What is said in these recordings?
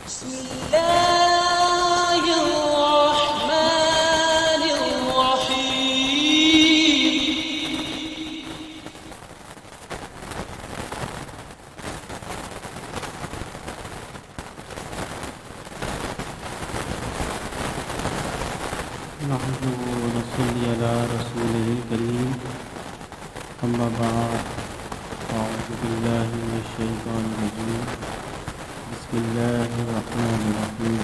بسم الله الرحمن الرحيم نحمده ونصلي على رسوله الكريم أما بعد أعوذ بالله من الشيطان الرجيم بسم الله الرحمن الرحيم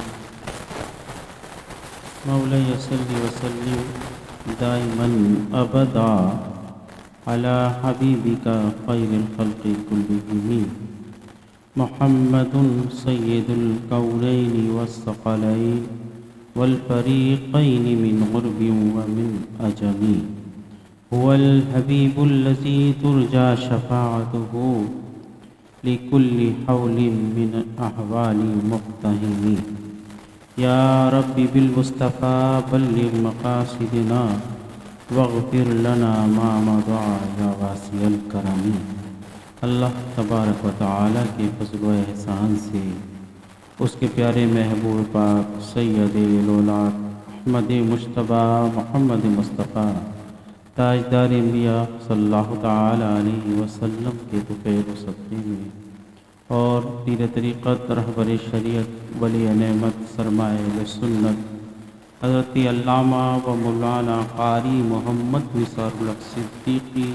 مولاي صل وسلم دائما أبدا على حبيبك خير الخلق كلهم محمد سيد الكونين والثقلين والفريقين من غرب ومن أجم هو الحبيب الذي ترجى شفاعته لكل حول من أحوال مقتهم يا رب بالمصطفى بلغ مقاصدنا واغفر لنا ما مضى يا واسع الكرم۔ اللہ تبارک و تعالیٰ کے فضل و احسان سے اس کے پیارے محبوب پاک سید الاولاد احمد مجتبیٰ محمد مصطفیٰ تاجدار انبیاء صلی اللہ تعالی علیہ وسلم کے دوپہر و صدقے میں اور پیر طریقت رہبر شریعت ولی نعمت سرمایہ سنت حضرت علامہ و مولانا قاری محمد نثار الحق صدیقی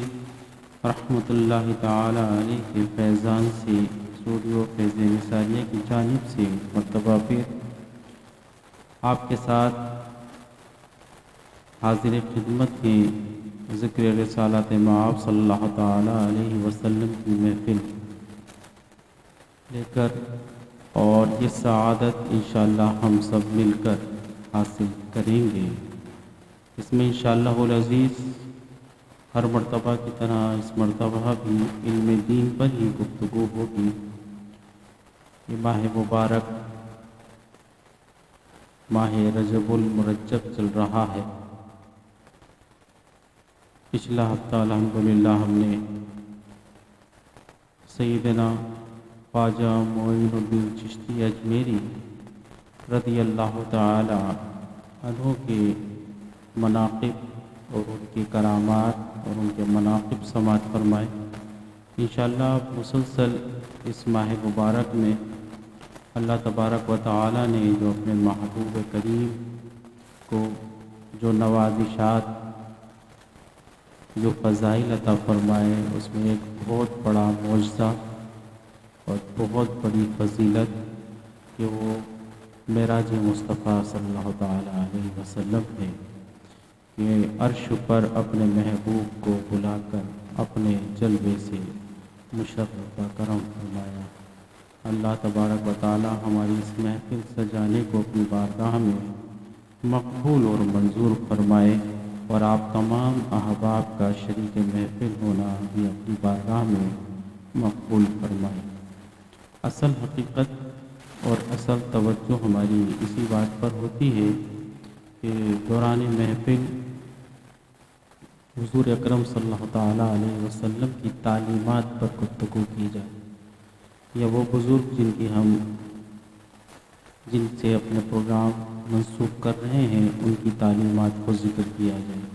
رحمۃ اللہ تعالی علیہ کے فیضان سے اسٹوڈیو فیض نثاریہ کی جانب سے مرتبہ پھر آپ کے ساتھ حاضر خدمت کے ذکر رسالت مآب صلی اللہ تعالی علیہ وسلم کی محفل لے کر اور یہ سعادت انشاءاللہ ہم سب مل کر حاصل کریں گے۔ اس میں انشاءاللہ العزیز ہر مرتبہ کی طرح اس مرتبہ بھی علم دین پر ہی گفتگو ہوگی۔ یہ ماہ مبارک ماہ رجب المرجب چل رہا ہے۔ پچھلا ہفتہ الحمدللہ ہم نے سیدنا خواجہ معین الدین چشتی اجمیری رضی اللہ تعالی عنہ کے مناقب اور ان کی کرامات اور ان کے مناقب سماعت فرمائے۔ انشاءاللہ مسلسل اس ماہ مبارک میں اللہ تبارک و تعالی نے جو اپنے محبوب کریم کو جو نوازشات جو فضائل عطا فرمائے اس میں ایک بہت بڑا معجزہ اور بہت بڑی فضیلت کہ وہ معراج مصطفیٰ صلی اللہ تعالی علیہ وسلم ہے۔ یہ عرش پر اپنے محبوب کو بلا کر اپنے جلوے سے مشرف و کرم فرمایا۔ اللہ تبارک و تعالی ہماری اس محفل سجانے کو اپنی بارگاہ میں مقبول اور منظور فرمائے اور آپ تمام احباب کا شریک محفل ہونا بھی اپنی بارگاہ میں مقبول فرمائے۔ اصل حقیقت اور اصل توجہ ہماری اسی بات پر ہوتی ہے کہ دوران محفل حضور اکرم صلی اللہ تعالی علیہ وسلم کی تعلیمات پر گفتگو کی جائے، یا وہ بزرگ جن سے اپنے پروگرام منسوخ کر رہے ہیں ان کی تعلیمات کو ذکر کیا جائے۔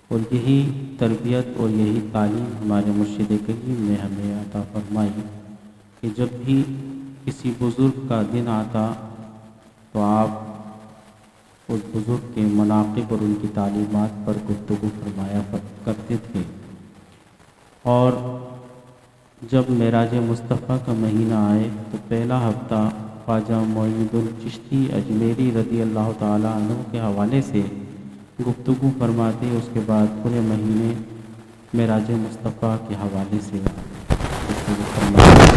اور یہی تربیت اور یہی تعلیم ہمارے مرشد کریم نے ہمیں عطا فرمائی کہ جب بھی کسی بزرگ کا دن آتا تو آپ اس بزرگ کے مناقب اور ان کی تعلیمات پر گفتگو فرمایا کرتے تھے۔ اور جب معراج مصطفیٰ کا مہینہ آئے تو پہلا ہفتہ خواجہ معین الدین چشتی اجمیری رضی اللہ تعالیٰ عنہ کے حوالے سے گفتگو فرماتے، اس کے بعد پورے مہینے معراج مصطفیٰ کے حوالے سے گفتگو فرماتے۔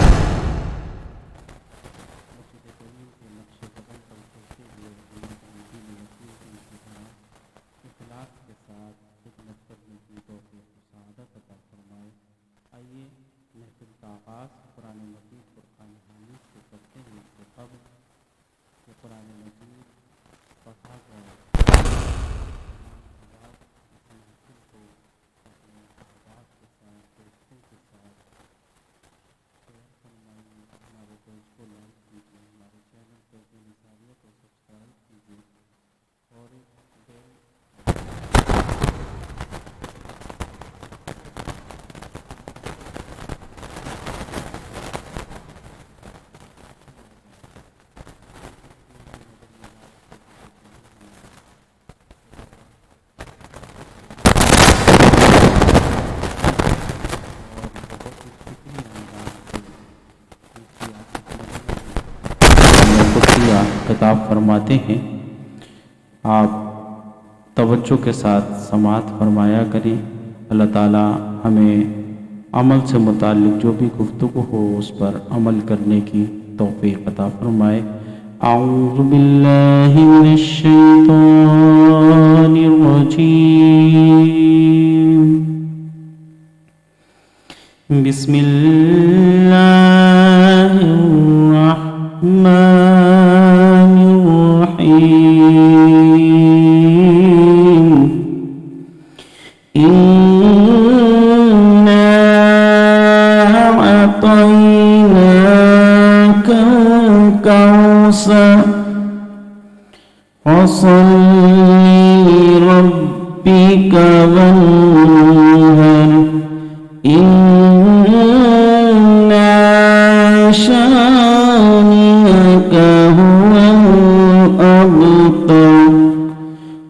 خطاب فرماتے ہیں، آپ توجہ کے ساتھ سماعت فرمایا کریں۔ اللہ تعالیٰ ہمیں عمل سے متعلق جو بھی گفتگو ہو اس پر عمل کرنے کی توفیق عطا فرمائے۔ اعوذ باللہ من الشیطان الرجیم، بسم اللہ الرحمن الرحیم، اِنَّا أَعْطَيْنَاكَ الْكَوْثَرَ فَصَلِّ لِرَبِّكَ وَانْحَرْ إِنَّ شَانِئَكَ هُوَ الْأَبْتَرُ۔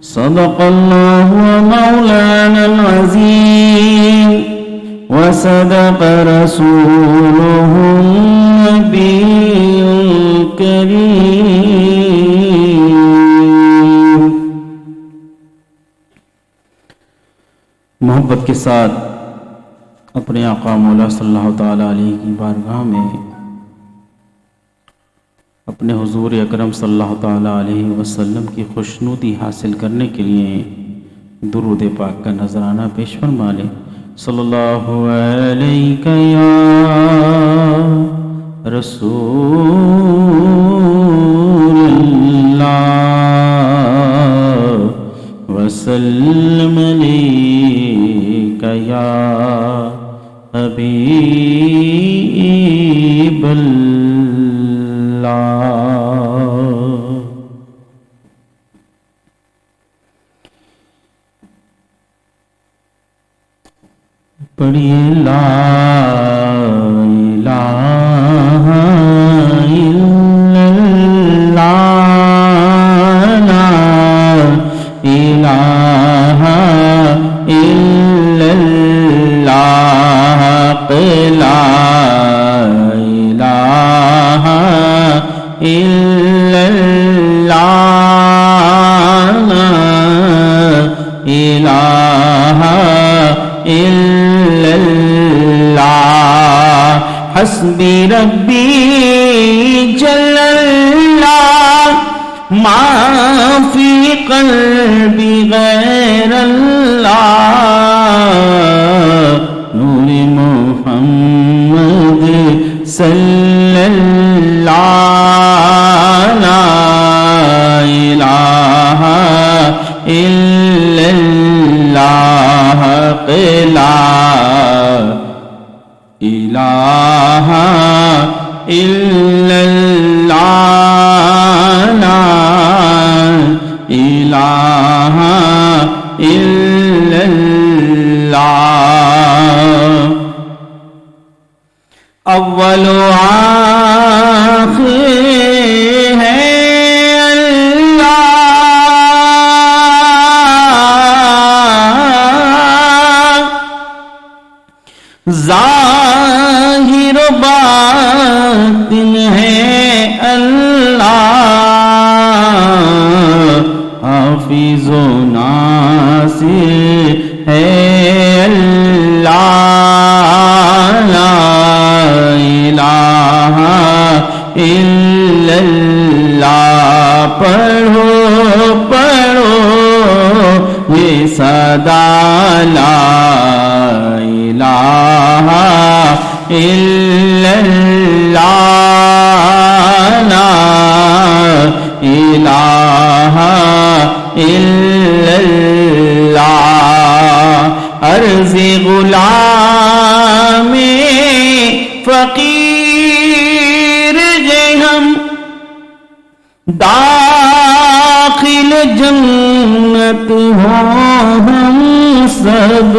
صدق الله مولانا العظيم وصدق رسوله النبي الكريم۔ محبت کے ساتھ اپنے آقا مولا صلی اللہ تعالیٰ علیہ کی بارگاہ میں اپنے حضور اکرم صلی اللہ تعالیٰ علیہ وسلم کی خوشنودی حاصل کرنے کے لیے درود پاک کا نذرانہ پیش فرما لیں۔ صلی اللہ علیہ یا رسول اللہ وسلم علیک یا حبیب اللہ۔ پڑھیے لا الہ الا اللہ، لا الہ الا اللہ، لا الہ الا اللہ، لا الہ الا اللہ، حسبی ربی جل اللہ، ما فی قلبی غیر اللہ، نور محمد صلی اللہ، لا الہ الا اللہ، لا الہ الا اللہ، لا الہ الا اللہ، اول و آخر ہے ظاہر و باطن ہے اللہ، حافظ و ناصر ہے اللہ، لا الہ الا اللہ، پڑھو پڑھو یہ صدا، لا الہ الا اللہ، لا الہ الا اللہ، عرض غلام فقیر ہیں ہم، داخل جنت ہو ہم سب،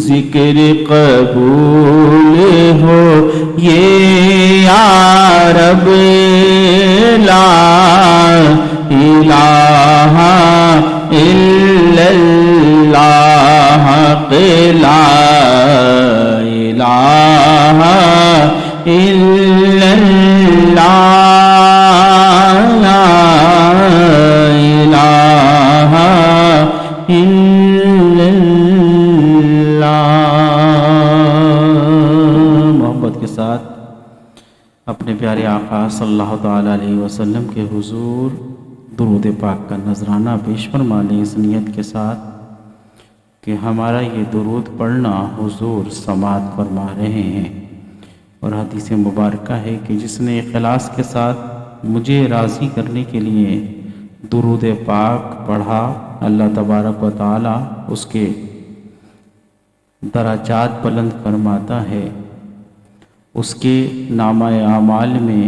ذکر قبول ہو یہ یا رب، لا الہ الا اللہ، لا الہ الا اللہ، اپنے پیارے آقا صلی اللہ تعالیٰ علیہ وسلم کے حضور درود پاک کا نذرانہ پیش فرما لیں اس نیت کے ساتھ کہ ہمارا یہ درود پڑھنا حضور سماعت فرما رہے ہیں۔ اور حدیث مبارکہ ہے کہ جس نے اخلاص کے ساتھ مجھے راضی کرنے کے لیے درود پاک پڑھا، اللہ تبارک و تعالیٰ اس کے درجات بلند فرماتا ہے، اس کے نامہ اعمال میں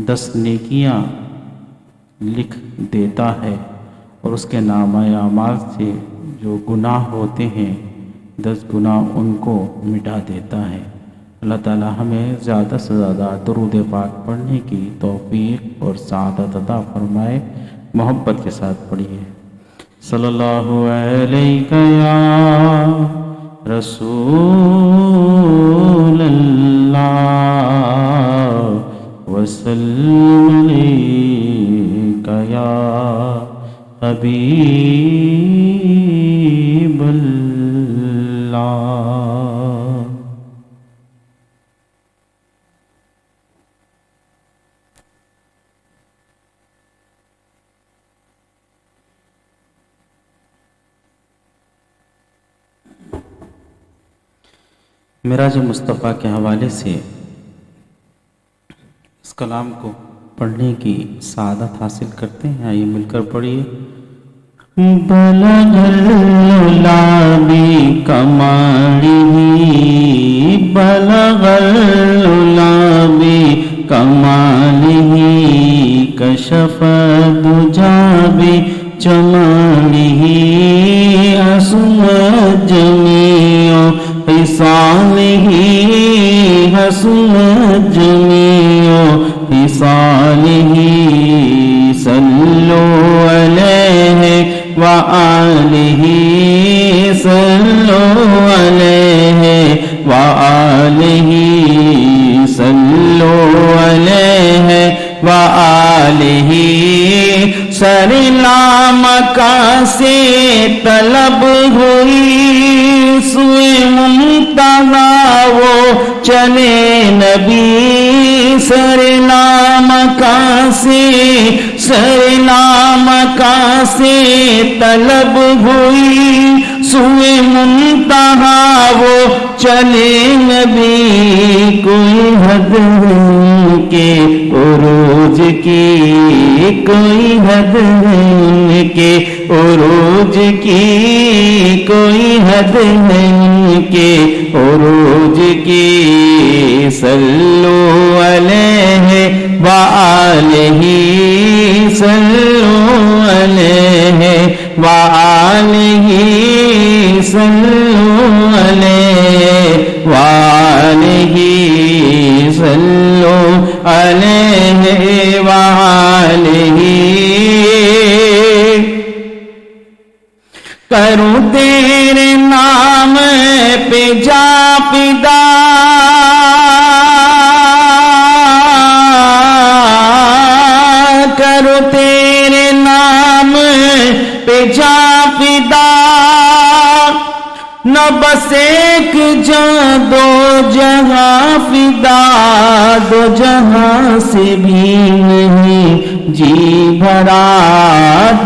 10 نیکیاں لکھ دیتا ہے، اور اس کے نامہ اعمال سے جو گناہ ہوتے ہیں 10 گناہ ان کو مٹا دیتا ہے۔ اللہ تعالیٰ ہمیں زیادہ سے زیادہ درود پاک پڑھنے کی توفیق اور سعادت عطا فرمائے۔ محبت کے ساتھ پڑھیے۔ صلی اللہ علیہ یا رسول اللہ وسلم علیک یا حبیب اللہ۔ معراج مصطفیٰ کے حوالے سے اس کلام کو پڑھنے کی سعادت حاصل کرتے ہیں، آئیے مل کر پڑھیے۔ بلغ العلا بکمالہ بلغ العلا بکمالہ کشف الدجی بجمالہ عصمت جمیع خصالہ حسنت جمیع خصالہ صلو علیہ وآلہ صلو علیہ وآلہ صلو علیہ وآلہ۔ سر لامکاں سے طلب ہوئی سوئے منتہا وہ چلے نبی، سر لامکاں سے طلب ہوئی سوئے منتہا وہ چلے نبی، کوئی حد نہیں کہ عروج کی، کوئی حد نہیں کہ عروج کی، کوئی حد نہیں کہ عروج کی۔ صلو علیہ وآلہ صلو علیہ وآلہ صلو علیہ وآلہ صلو علیہ وآلہ۔ کروں تیرے نام پہ جا فدا، کروں تیرے نام پہ جا فدا، نہ بس ایک جہاں دو جہاں فدا، دو جہاں سے بھی نہیں جی بھرا،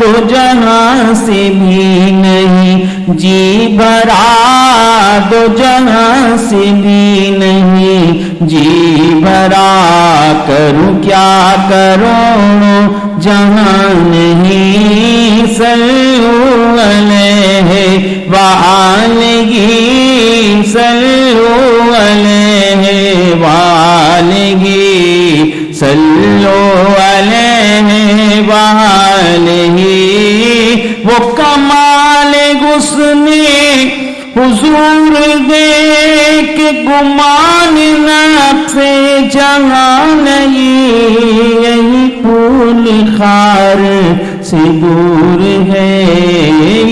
دو جہاں سے بھی نہیں جی بھرا، دو جہاں سے بھی نہیں جی بھرا۔ کروں کیا کروں جہاں نہیں، صلو علیہ وآلہ صلو علیہ وآلہ صلو علیہ وآلہ۔ وہ کمال حسن حضور دیکھ گمان نفس جہاں نہیں، یہی پھول خار سے دور ہے،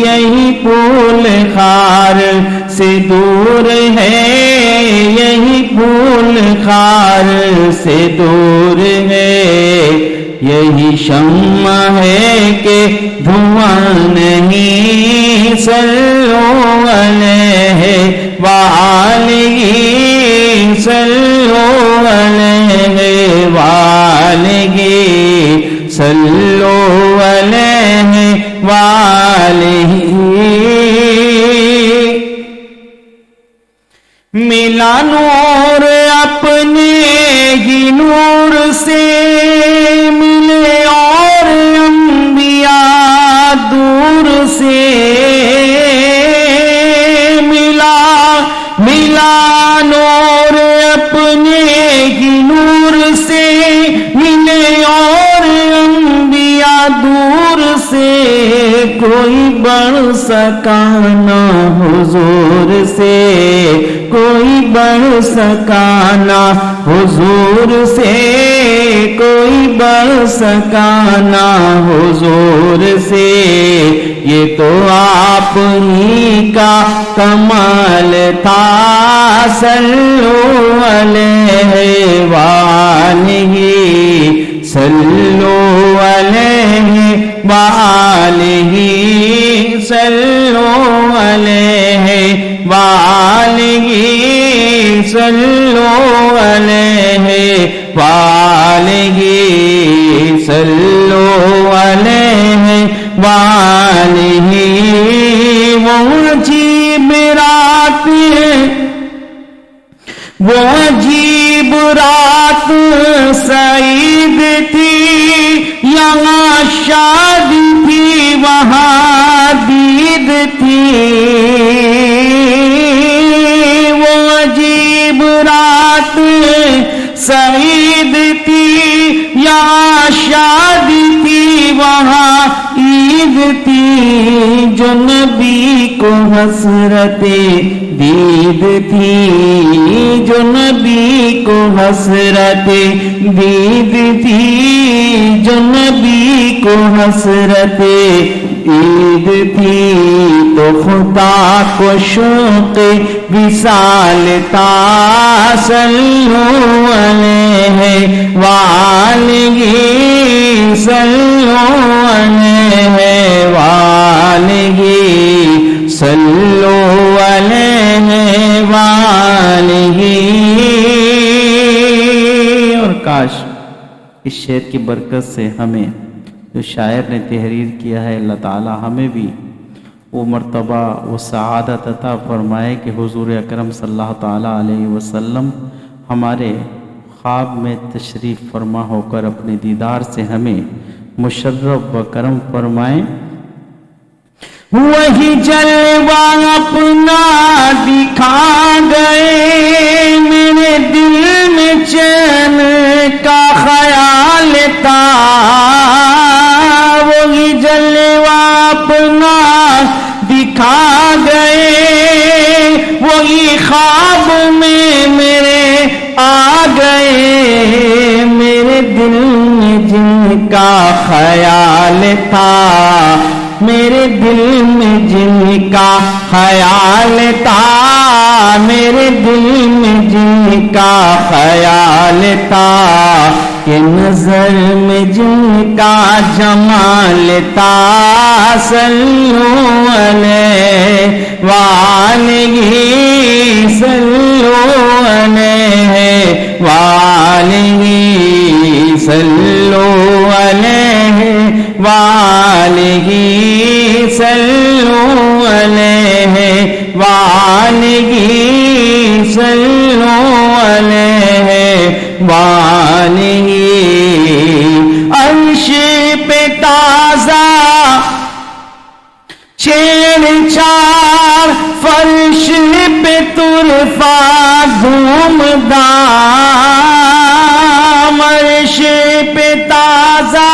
یہی پھول خار سے دور ہے، یہی پھول خار سے دور ہے۔ یہی شمع ہے کہ دھواں نہیں، صلو علیہ وآلہ صلو علیہ وآلہ صلو علیہ وآلہ ملا نور اپنے ہی نور سے ملے اور انبیاء دور سے ملا نور اپنے ہی نور سے ملے اور انبیاء دور سے کوئی بڑھ سکا نہ حضور سے کوئی بڑھ سکا نہ حضور سے کوئی بڑھ سکا نہ حضور سے یہ تو آپ ہی کا کمال تھا صلو علیہ وآلہ صلو علیہ وآلہ صلو علیہ وآلہ صلو علیہ وآلہ صلو علیہ وآلہ وہ عجیب رات وہ عجیب رات سعید تھی یہاں شادی تھی وہاں دید تھی وہ عجیب رات سعید تھی یہاں شادی تھی وہاں عید تھی جو نبی کو حسرت دید تھی جو نبی کو حسرت دید تھی جو نبی کو حسرت عید تھی تو خدا کو شوق وصال تھا صلو علیہ وآلہ صلو علیہ وآلہ صلو علیہ وآلہ. اور کاش اس شعر کی برکت سے ہمیں جو شاعر نے تحریر کیا ہے اللہ تعالی ہمیں بھی وہ مرتبہ وہ سعادت عطا فرمائے کہ حضور اکرم صلی اللہ تعالیٰ علیہ وسلم ہمارے خواب میں تشریف فرما ہو کر اپنے دیدار سے ہمیں مشرف و کرم فرمائیں. وہی جلوہ اپنا دکھا گئے میرے دل میں چین کا خیال تھا وہی جلوہ اپنا دکھا گئے وہی خواب میں میرے آ گئے میرے دل میں جن کا خیال تھا میرے دل میں جن کا خیال تھا میرے دل میں جن کا خیال تھا کہ نظر میں جن کا جمال تھا صلو علیہ وآلہ صلو علیہ وآلہ صلو علیہ وآلہ صلو علیہ وآلہ صلو علیہ وآلہ. عرش پہ تازہ چھیڑ چھاڑ فرش پہ طرفہ دھوم دھام عرش پہ تازہ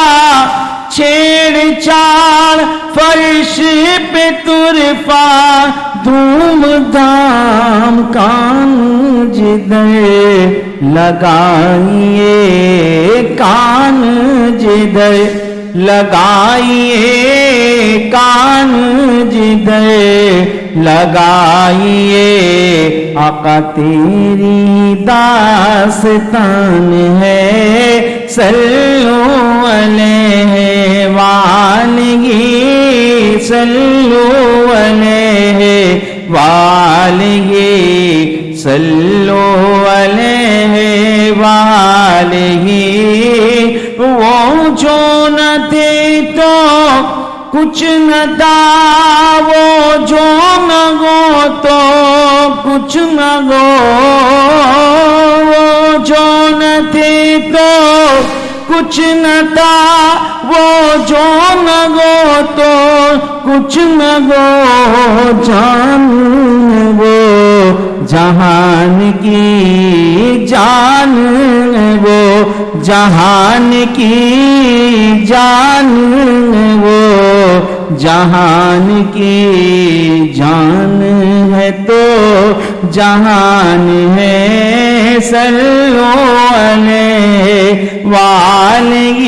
چھیڑ چھاڑ فرش پہ طرفہ دھوم دھام کان جدھر لگائیے کان جدھر لگائیے کان جدھر لگائیے آقا تیری داستان ہے صلو علیہ وآلہ صلو علیہ وآلہ صلو علیہ وآلہ ہی وہ جو نہ تھے تو کچھ نہ تھا، وہ جو نہ ہو تو کچھ نہ ہو، وہ جو نہ تھے تو کچھ نہ تھا، وہ جو نہ ہو تو کچھ نہ ہو، جان وہ جہان کی جان، وہ جہان کی جان، وہ جہان کی جان ہے تو جہان ہے، صلو علیہ وآلہ،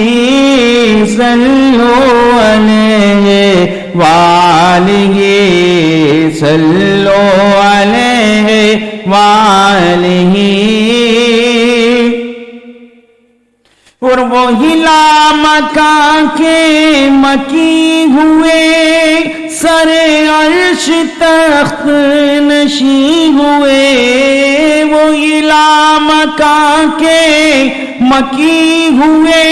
صلو علیہ وآلہ، صلو علیہ وآلہ۔ اور وہ ہلا مکان کے مکی ہوئے، سر عرش تخت نشی ہوئے، وہ ہلا مکان کے مکی ہوئے،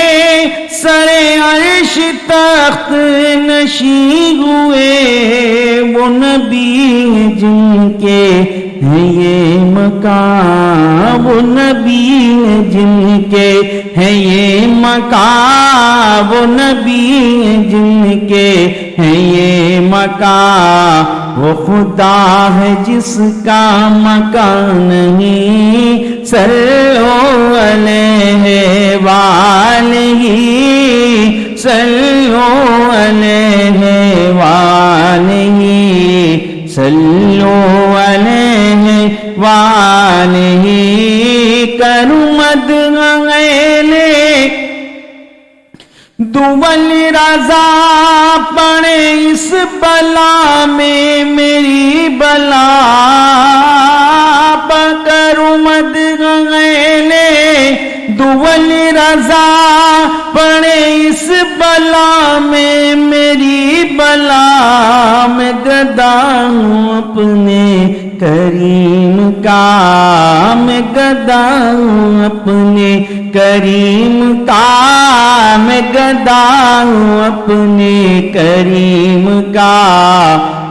سر عرش تخت نشی ہوئے، وہ نبی جن کے ہے یہ مقام، وہ نبی جن کے ہے یہ مقام، وہ نبی جن کے ہے یہ مقام، وہ خدا ہے جس کا مکان نہیں، صلو علیہ وآلہ، صلو علیہ وآلہ، صلو علیہ وآلہ۔ کروں مدح اہلِ دول رضا، پڑے اس بلا میں میری بلا، کروں مدح اہلِ دول رضا، پڑے اس بلا میں میری بلا، میں گدا ہوں اپنے کریم کا، میں گدا ہوں اپنے کریم کا، میں گدا ہوں اپنے کریم کا،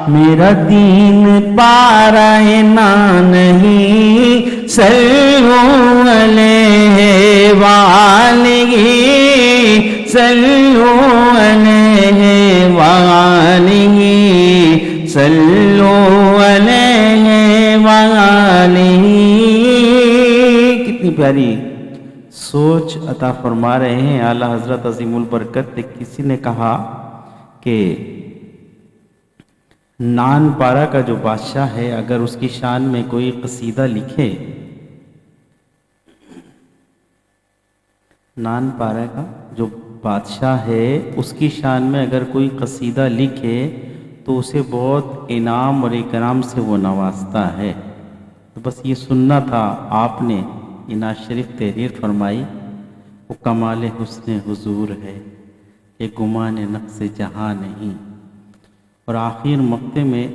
میرا دین پارہ نا نہیں، صلو علیہ وآلہ، صلو علیہ وآلہ، صلو علیہ وآلہ۔ کتنی پیاری سوچ عطا فرما رہے ہیں اعلیٰ حضرت عظیم البرکت۔ کسی نے کہا کہ نان پارہ کا جو بادشاہ ہے، اگر اس کی شان میں کوئی قصیدہ لکھے، نان پارہ کا جو بادشاہ ہے اس کی شان میں اگر کوئی قصیدہ لکھے تو اسے بہت انعام اور اکرام سے وہ نوازتا ہے۔ تو بس یہ سننا تھا، آپ نے یہ نعت شریف تحریر فرمائی۔ وہ کمال حسن حضور ہے کہ گمان نقص جہاں نہیں۔ اور آخر مقطع میں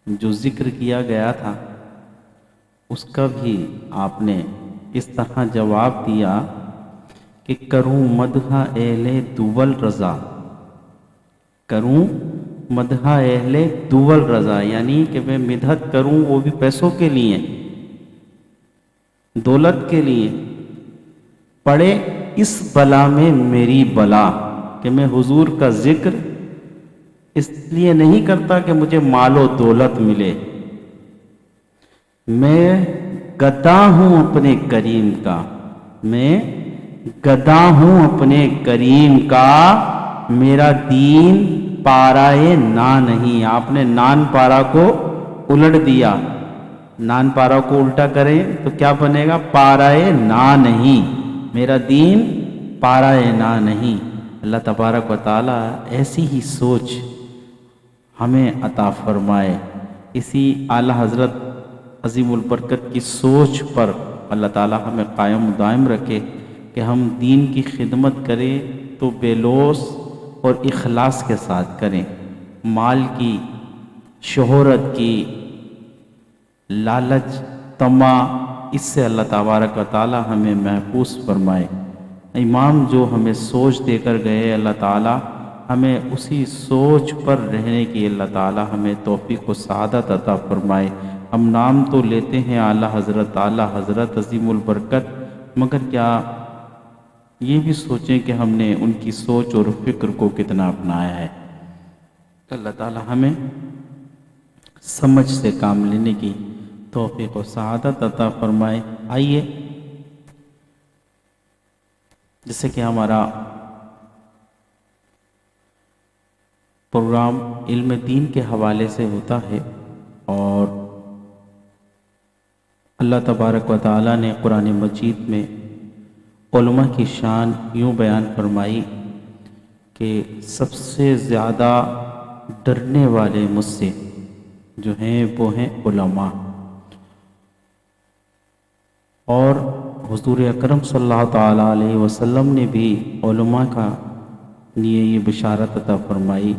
جو ذکر کیا گیا تھا اس کا بھی آپ نے اس طرح جواب دیا کہ کروں مدح اہل دول رضا، کروں مدح اہل دول رضا، یعنی کہ میں مدحت کروں وہ بھی پیسوں کے لیے، دولت کے لیے، پڑے اس بلا میں میری بلا، کہ میں حضور کا ذکر اس لیے نہیں کرتا کہ مجھے مال و دولت ملے، میں گدا ہوں اپنے کریم کا، میں گدا ہوں اپنے کریم کا، میرا دین پارہ نا نہیں۔ آپ نے نان پارہ کو الٹ دیا، نان پارہ کو الٹا کریں تو کیا بنے گا؟ پارہ نا نہیں، میرا دین پارہ نا نہیں۔ اللہ تبارک و تعالی ایسی ہی سوچ ہمیں عطا فرمائے، اسی اعلیٰ حضرت عظیم البرکت کی سوچ پر اللہ تعالی ہمیں قائم و دائم رکھے کہ ہم دین کی خدمت کریں تو بے لوث اور اخلاص کے ساتھ کریں، مال کی، شہرت کی، لالچ، طمع اس سے اللہ تبارک و تعالی ہمیں محفوظ فرمائے۔ امام جو ہمیں سوچ دے کر گئے، اللہ تعالی ہمیں اسی سوچ پر رہنے کی اللہ تعالی ہمیں توفیق و سعادت عطا فرمائے۔ ہم نام تو لیتے ہیں اعلیٰ حضرت عظیم البرکت، مگر کیا یہ بھی سوچیں کہ ہم نے ان کی سوچ اور فکر کو کتنا اپنایا ہے۔ اللہ تعالی ہمیں سمجھ سے کام لینے کی توفیق و سعادت عطا فرمائے۔ آئیے، جیسے کہ ہمارا پروگرام علم دین کے حوالے سے ہوتا ہے، اور اللہ تبارک و تعالیٰ نے قرآن مجید میں علماء کی شان یوں بیان فرمائی کہ سب سے زیادہ ڈرنے والے مجھ سے جو ہیں وہ ہیں علماء۔ اور حضور اکرم صلی اللہ تعالیٰ علیہ وسلم نے بھی علماء کا لیے یہ بشارت عطا فرمائی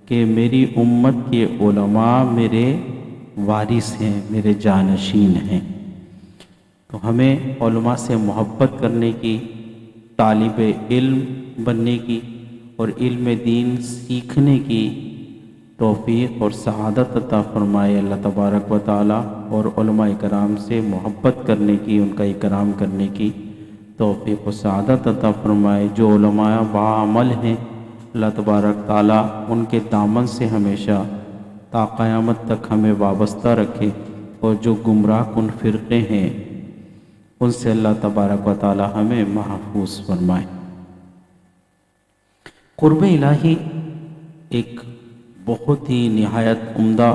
کہ میری امت کے علماء میرے وارث ہیں، میرے جانشین ہیں۔ تو ہمیں علماء سے محبت کرنے کی، طالب علم بننے کی اور علم دین سیکھنے کی توفیق اور سعادت عطا فرمائے اللہ تبارک و تعالی، اور علماء کرام سے محبت کرنے کی، ان کا اکرام کرنے کی توفیق و سعادت عطا فرمائے۔ جو علماء باعمل ہیں، اللہ تبارک تعالی ان کے دامن سے ہمیشہ تا قیامت تک ہمیں وابستہ رکھے، اور جو گمراہ کن فرقے ہیں ان سے اللہ تبارک و تعالی ہمیں محفوظ فرمائے۔ قرب الہی ایک بہت ہی نہایت عمدہ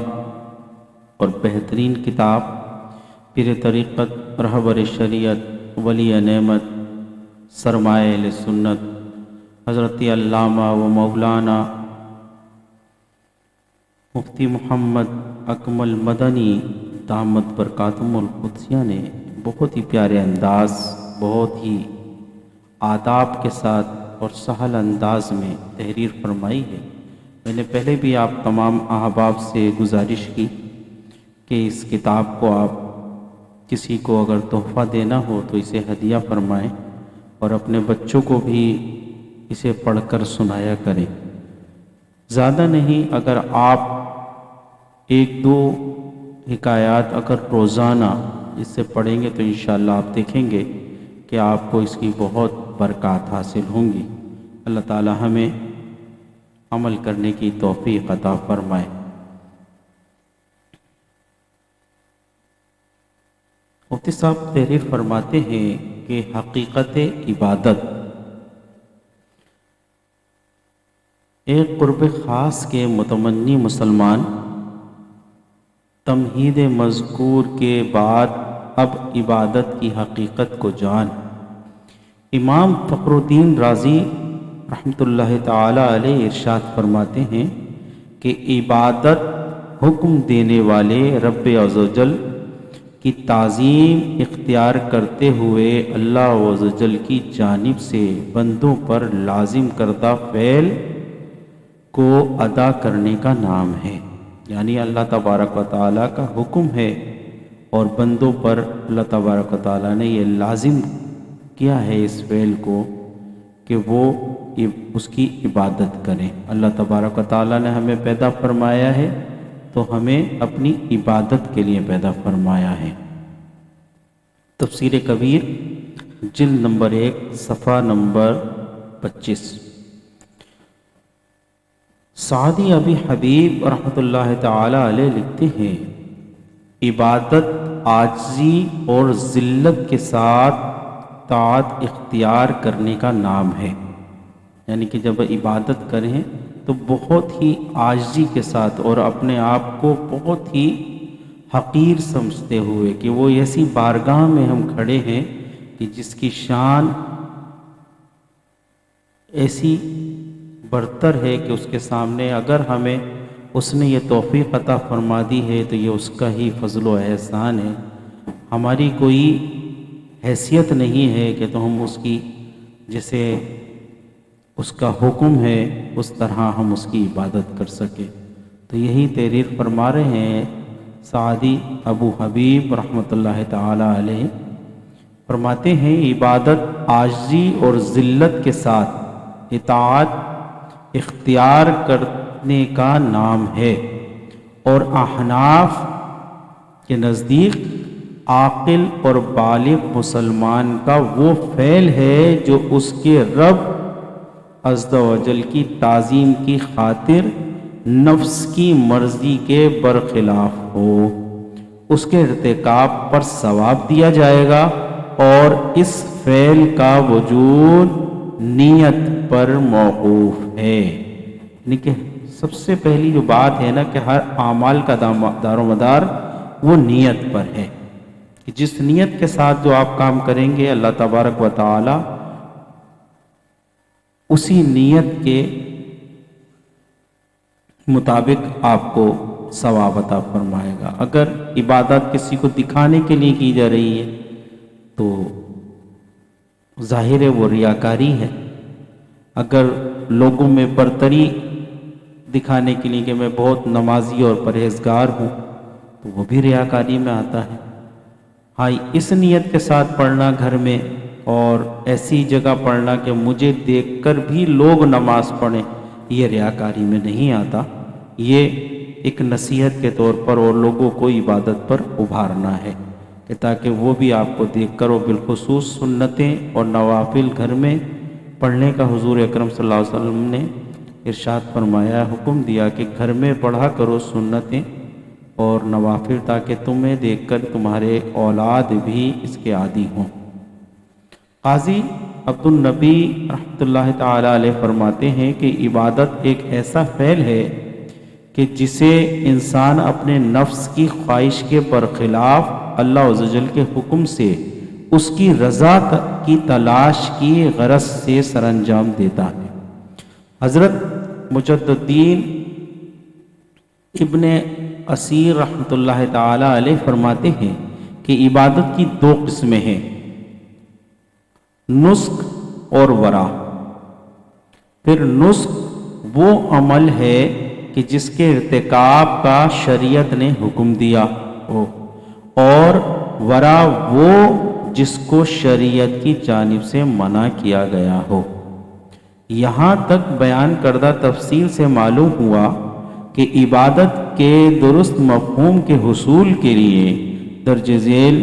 اور بہترین کتاب، پیر طریقت، رہبر شریعت، ولی نعمت، سرمایہ اہل سنت حضرت علامہ و مولانا مفتی محمد اکمل مدنی دامت برکاتہم القدسیہ نے بہت ہی پیارے انداز، بہت ہی آداب کے ساتھ اور سہل انداز میں تحریر فرمائی ہے۔ میں نے پہلے بھی آپ تمام احباب سے گزارش کی کہ اس کتاب کو آپ کسی کو اگر تحفہ دینا ہو تو اسے ہدیہ فرمائیں، اور اپنے بچوں کو بھی اسے پڑھ کر سنایا کریں۔ زیادہ نہیں، اگر آپ ایک دو حکایات اگر روزانہ اس سے پڑھیں گے تو انشاءاللہ آپ دیکھیں گے کہ آپ کو اس کی بہت برکات حاصل ہوں گی۔ اللہ تعالی ہمیں عمل کرنے کی توفیق عطا فرمائے۔ مفتی صاحب تحریر فرماتے ہیں کہ حقیقت عبادت ایک قرب خاص کے متمنی مسلمان تمہید مذکور کے بعد اب عبادت کی حقیقت کو جان۔ امام فخر الدین رازی رحمۃ اللہ تعالی علیہ ارشاد فرماتے ہیں کہ عبادت حکم دینے والے رب عز و جل کی تعظیم اختیار کرتے ہوئے اللہ عز و جل کی جانب سے بندوں پر لازم کردہ فعل کو ادا کرنے کا نام ہے۔ یعنی اللہ تبارک و تعالیٰ کا حکم ہے اور بندوں پر اللہ تبارک و تعالیٰ نے یہ لازم کیا ہے اس فعل کو کہ وہ اس کی عبادت کریں۔ اللہ تبارک و تعالیٰ نے ہمیں پیدا فرمایا ہے تو ہمیں اپنی عبادت کے لیے پیدا فرمایا ہے۔ تفسیر کبیر جلد نمبر 1 صفحہ نمبر 25۔ سعدی ابی حبیب رحمۃ اللہ تعالی علیہ لکھتے ہیں، عبادت عاجزی اور ذلت کے ساتھ طاعت اختیار کرنے کا نام ہے۔ یعنی کہ جب عبادت کریں تو بہت ہی عاجزی کے ساتھ اور اپنے آپ کو بہت ہی حقیر سمجھتے ہوئے کہ وہ ایسی بارگاہ میں ہم کھڑے ہیں کہ جس کی شان ایسی برتر ہے کہ اس کے سامنے اگر ہمیں اس نے یہ توفیق عطا فرما دی ہے تو یہ اس کا ہی فضل و احسان ہے، ہماری کوئی حیثیت نہیں ہے کہ تو ہم اس کی جیسے اس کا حکم ہے اس طرح ہم اس کی عبادت کر سکیں۔ تو یہی تحریر فرما رہے ہیں سعدی ابو حبیب رحمۃ اللہ تعالی علیہ فرماتے ہیں عبادت عاجزی اور ذلت کے ساتھ اطاعت اختیار کرنے کا نام ہے، اور احناف کے نزدیک عاقل اور بالغ مسلمان کا وہ فعل ہے جو اس کے رب عز و جل کی تعظیم کی خاطر نفس کی مرضی کے برخلاف ہو، اس کے ارتکاب پر ثواب دیا جائے گا، اور اس فعل کا وجود نیت پر موقوف ہے۔ یعنی کہ سب سے پہلی جو بات ہے نا کہ ہر اعمال کا دار و مدار وہ نیت پر ہے، کہ جس نیت کے ساتھ جو آپ کام کریں گے اللہ تبارک و تعالی اسی نیت کے مطابق آپ کو ثواب عطا فرمائے گا۔ اگر عبادت کسی کو دکھانے کے لیے کی جا رہی ہے تو ظاہر ہے وہ ریاکاری ہے۔ اگر لوگوں میں برتری دکھانے کے لیے کہ میں بہت نمازی اور پرہیزگار ہوں تو وہ بھی ریاکاری میں آتا ہے۔ ہاں، اس نیت کے ساتھ پڑھنا گھر میں اور ایسی جگہ پڑھنا کہ مجھے دیکھ کر بھی لوگ نماز پڑھیں، یہ ریاکاری میں نہیں آتا۔ یہ ایک نصیحت کے طور پر اور لوگوں کو عبادت پر ابھارنا ہے کہ تاکہ وہ بھی آپ کو دیکھ کر، اور بالخصوص سنتیں اور نوافل گھر میں پڑھنے کا حضور اکرم صلی اللہ علیہ وسلم نے ارشاد فرمایا، حکم دیا کہ گھر میں پڑھا کرو سنتیں اور نوافل، تاکہ تمہیں دیکھ کر تمہارے اولاد بھی اس کے عادی ہوں۔ قاضی عبد النبی رحمۃ اللہ تعالی علیہ فرماتے ہیں کہ عبادت ایک ایسا فعل ہے کہ جسے انسان اپنے نفس کی خواہش کے برخلاف اللہ عز و جل کے حکم سے اس کی رضا کی تلاش کی غرض سے سر انجام دیتا ہے۔ حضرت مجددین ابن اسیر رحمۃ اللہ تعالی علیہ فرماتے ہیں کہ عبادت کی دو قسمیں ہیں، نسک اور ورع۔ پھر نسک وہ عمل ہے کہ جس کے ارتکاب کا شریعت نے حکم دیا ہو، اور ورع وہ جس کو شریعت کی جانب سے منع کیا گیا ہو۔ یہاں تک بیان کردہ تفصیل سے معلوم ہوا کہ عبادت کے درست مفہوم کے حصول کے لیے درج ذیل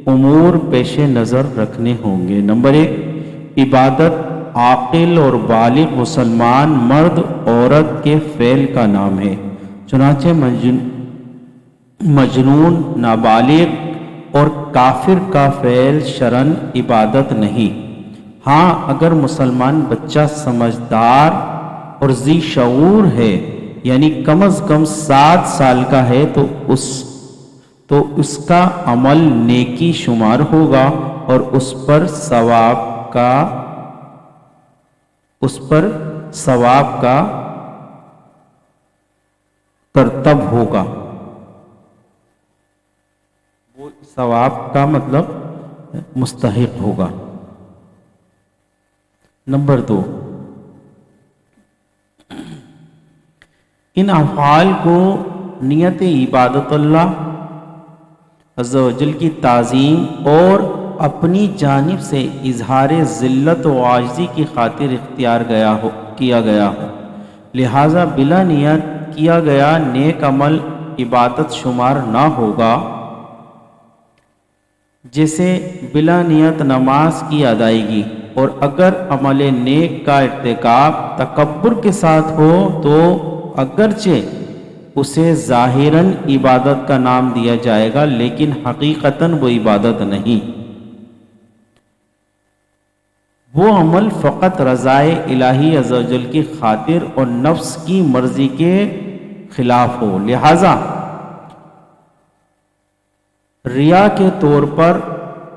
امور پیش نظر رکھنے ہوں گے۔ نمبر 1، عبادت عاقل اور بالغ مسلمان مرد عورت کے فعل کا نام ہے، چنانچہ مجنون، نابالغ اور کافر کا فعل شرعاً عبادت نہیں۔ ہاں، اگر مسلمان بچہ سمجھدار اور ذی شعور ہے، یعنی کم از کم 7 سال کا ہے، تو اس کا عمل نیکی شمار ہوگا اور اس پر ثواب کا ترتب ہوگا۔ وہ ثواب کا مطلب مستحق ہوگا۔ نمبر 2، ان افعال کو نیت عبادت اللہ عز و جل کی تعظیم اور اپنی جانب سے اظہار ذلت و عاجزی کی خاطر اختیار کیا گیا ہو، لہذا بلا نیت کیا گیا نیک عمل عبادت شمار نہ ہوگا۔ جیسے بلا نیت نماز کی ادائیگی، اور اگر عمل نیک کا ارتکاب تکبر کے ساتھ ہو تو اگرچہ اسے ظاہراً عبادت کا نام دیا جائے گا، لیکن حقیقتاً وہ عبادت نہیں۔ وہ عمل فقط رضائے الہی عز و جل کی خاطر اور نفس کی مرضی کے خلاف ہو، لہذا ریا کے طور پر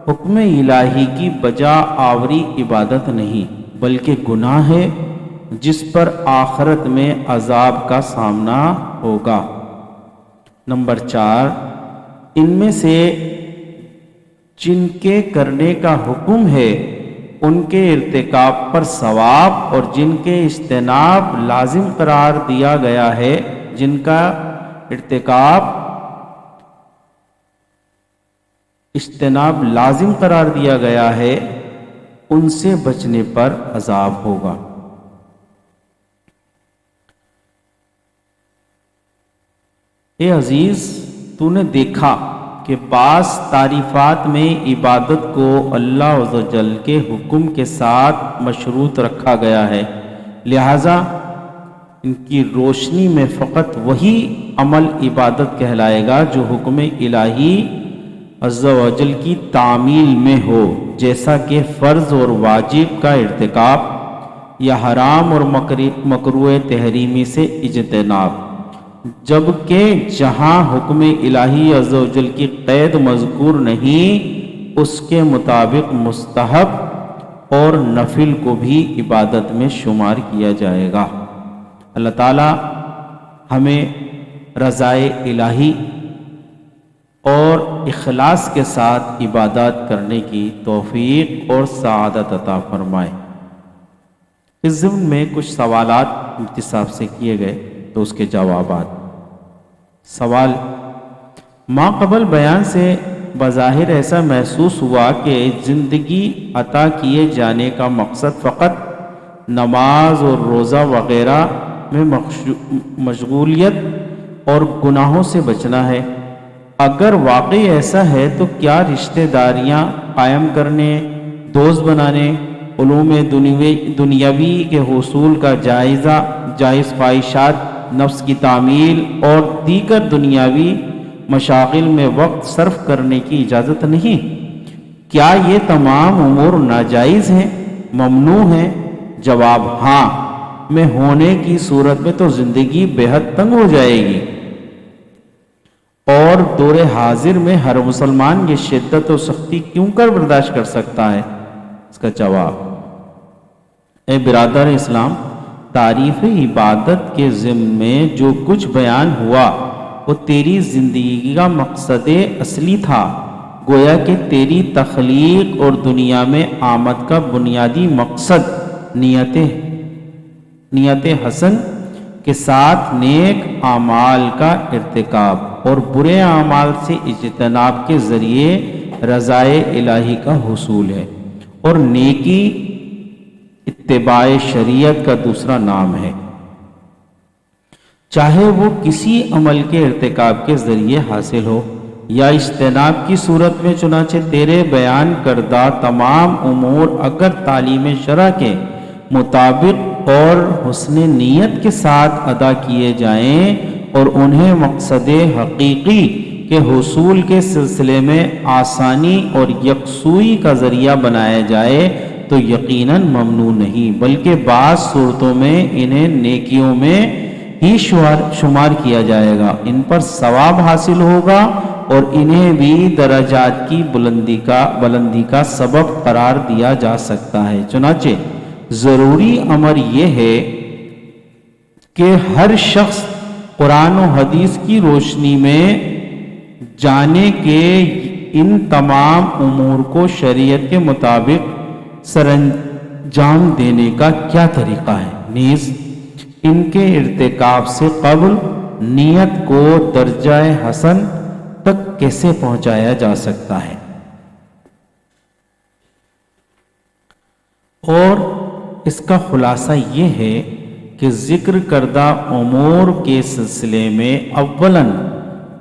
حکم الہی کی بجا آوری عبادت نہیں، بلکہ گناہ ہے جس پر آخرت میں عذاب کا سامنا ہوگا۔ نمبر 4، ان میں سے جن کے کرنے کا حکم ہے ان کے ارتکاب پر ثواب، اور جن کے اجتناب لازم قرار دیا گیا ہے، جن کا ارتکاب اجتناب لازم قرار دیا گیا ہے، ان سے بچنے پر عذاب ہوگا۔ اے عزیز، تو نے دیکھا کہ بعض تعریفات میں عبادت کو اللہ عز و جل کے حکم کے ساتھ مشروط رکھا گیا ہے، لہذا ان کی روشنی میں فقط وہی عمل عبادت کہلائے گا جو حکم الہی عز و جل کی تعمیل میں ہو، جیسا کہ فرض اور واجب کا ارتکاب یا حرام اور مکروہ تحریمی سے اجتناب، جبکہ جہاں حکم الہی عز و جل کی قید مذکور نہیں، اس کے مطابق مستحب اور نفل کو بھی عبادت میں شمار کیا جائے گا۔ اللہ تعالی ہمیں رضائے الہی اور اخلاص کے ساتھ عبادات کرنے کی توفیق اور سعادت عطا فرمائے۔ اس ضمن میں کچھ سوالات مفتی صاحب سے کیے گئے تو اس کے جوابات۔ سوال: ما قبل بیان سے بظاہر ایسا محسوس ہوا کہ زندگی عطا کیے جانے کا مقصد فقط نماز اور روزہ وغیرہ میں مشغولیت اور گناہوں سے بچنا ہے۔ اگر واقعی ایسا ہے تو کیا رشتہ داریاں قائم کرنے، دوست بنانے، علوم دنیاوی کے حصول کا جائز خواہشات، نفس کی تعمیل اور دیگر دنیاوی مشاغل میں وقت صرف کرنے کی اجازت نہیں؟ کیا یہ تمام امور ناجائز ہیں، ممنوع ہیں؟ جواب: ہاں، میں ہونے کی صورت میں تو زندگی بے حد تنگ ہو جائے گی، اور دور حاضر میں ہر مسلمان یہ شدت و سختی کیوں کر برداشت کر سکتا ہے؟ اس کا جواب: اے برادر اسلام، تعریف عبادت کے ضمن میں جو کچھ بیان ہوا وہ تیری زندگی کا مقصد اصلی تھا، گویا کہ تیری تخلیق اور دنیا میں آمد کا بنیادی مقصد نیت حسن کے ساتھ نیک اعمال کا ارتکاب اور برے اعمال سے اجتناب کے ذریعے رضائے الہی کا حصول ہے، اور نیکی اتباع شریعت کا دوسرا نام ہے، چاہے وہ کسی عمل کے ارتکاب کے ذریعے حاصل ہو یا اجتناب کی صورت میں۔ چنانچہ تیرے بیان کردہ تمام امور اگر تعلیم شرع کے مطابق اور حسن نیت کے ساتھ ادا کیے جائیں اور انہیں مقصد حقیقی کے حصول کے سلسلے میں آسانی اور یکسوئی کا ذریعہ بنایا جائے تو یقیناً ممنوع نہیں، بلکہ بعض صورتوں میں انہیں نیکیوں میں ہی شمار کیا جائے گا، ان پر ثواب حاصل ہوگا اور انہیں بھی درجات کی بلندی کا سبب قرار دیا جا سکتا ہے۔ چنانچہ ضروری امر یہ ہے کہ ہر شخص قرآن و حدیث کی روشنی میں جانے کہ ان تمام امور کو شریعت کے مطابق سر انجام دینے کا کیا طریقہ ہے، نیز ان کے ارتکاب سے قبل نیت کو درجہ حسن تک کیسے پہنچایا جا سکتا ہے، اور اس کا خلاصہ یہ ہے کہ ذکر کردہ امور کے سلسلے میں اولاً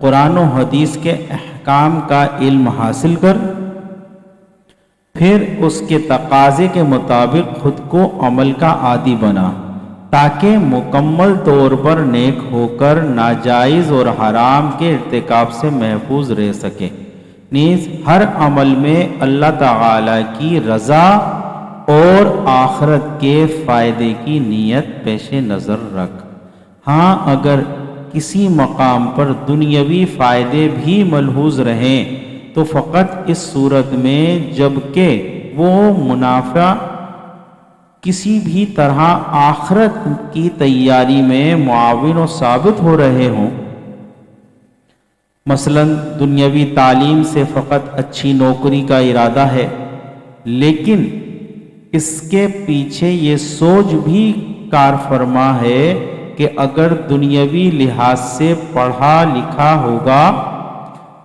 قرآن و حدیث کے احکام کا علم حاصل کر، پھر اس کے تقاضے کے مطابق خود کو عمل کا عادی بنا تاکہ مکمل طور پر نیک ہو کر ناجائز اور حرام کے ارتکاب سے محفوظ رہ سکے۔ نیز ہر عمل میں اللہ تعالی کی رضا اور آخرت کے فائدے کی نیت پیش نظر رکھ۔ ہاں، اگر کسی مقام پر دنیاوی فائدے بھی ملحوظ رہیں تو فقط اس صورت میں جبکہ وہ منافع کسی بھی طرح آخرت کی تیاری میں معاون و ثابت ہو رہے ہوں۔ مثلا دنیاوی تعلیم سے فقط اچھی نوکری کا ارادہ ہے، لیکن اس کے پیچھے یہ سوچ بھی کار فرما ہے کہ اگر دنیاوی لحاظ سے پڑھا لکھا ہوگا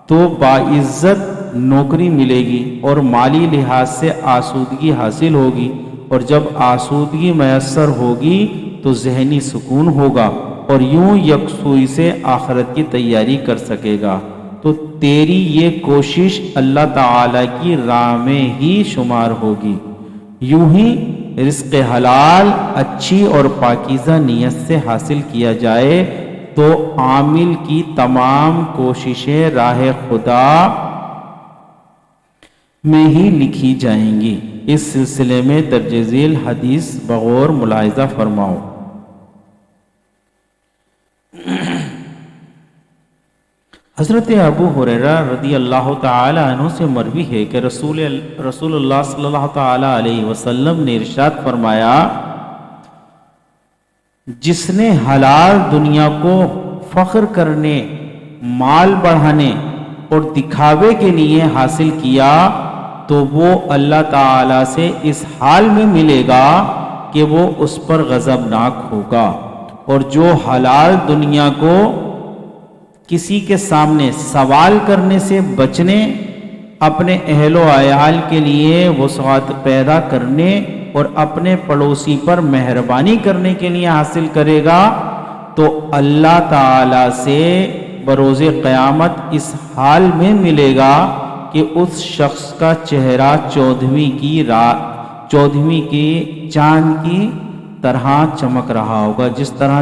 تو باعزت نوکری ملے گی اور مالی لحاظ سے آسودگی حاصل ہوگی، اور جب آسودگی میسر ہوگی تو ذہنی سکون ہوگا اور یوں یکسوئی سے آخرت کی تیاری کر سکے گا۔ تو تیری یہ کوشش اللہ تعالی کی راہ میں ہی شمار ہوگی۔ یوں ہی رزق حلال اچھی اور پاکیزہ نیت سے حاصل کیا جائے تو عامل کی تمام کوششیں راہ خدا میں ہی لکھی جائیں گی۔ اس سلسلے میں درج ذیل حدیث بغور ملاحظہ فرماؤ۔ حضرت ابو ہریرہ رضی اللہ تعالی عنہ سے مروی ہے کہ رسول اللہ صلی اللہ تعالی علیہ وسلم نے ارشاد فرمایا، جس نے حلال دنیا کو فخر کرنے، مال بڑھانے اور دکھاوے کے لیے حاصل کیا تو وہ اللہ تعالی سے اس حال میں ملے گا کہ وہ اس پر غضبناک ہوگا، اور جو حلال دنیا کو کسی کے سامنے سوال کرنے سے بچنے، اپنے اہل و عیال کے لیے وسعت پیدا کرنے اور اپنے پڑوسی پر مہربانی کرنے کے لیے حاصل کرے گا تو اللہ تعالی سے بروز قیامت اس حال میں ملے گا کہ اس شخص کا چہرہ چودھویں کی چاند کی طرح چمک رہا ہوگا۔ جس طرح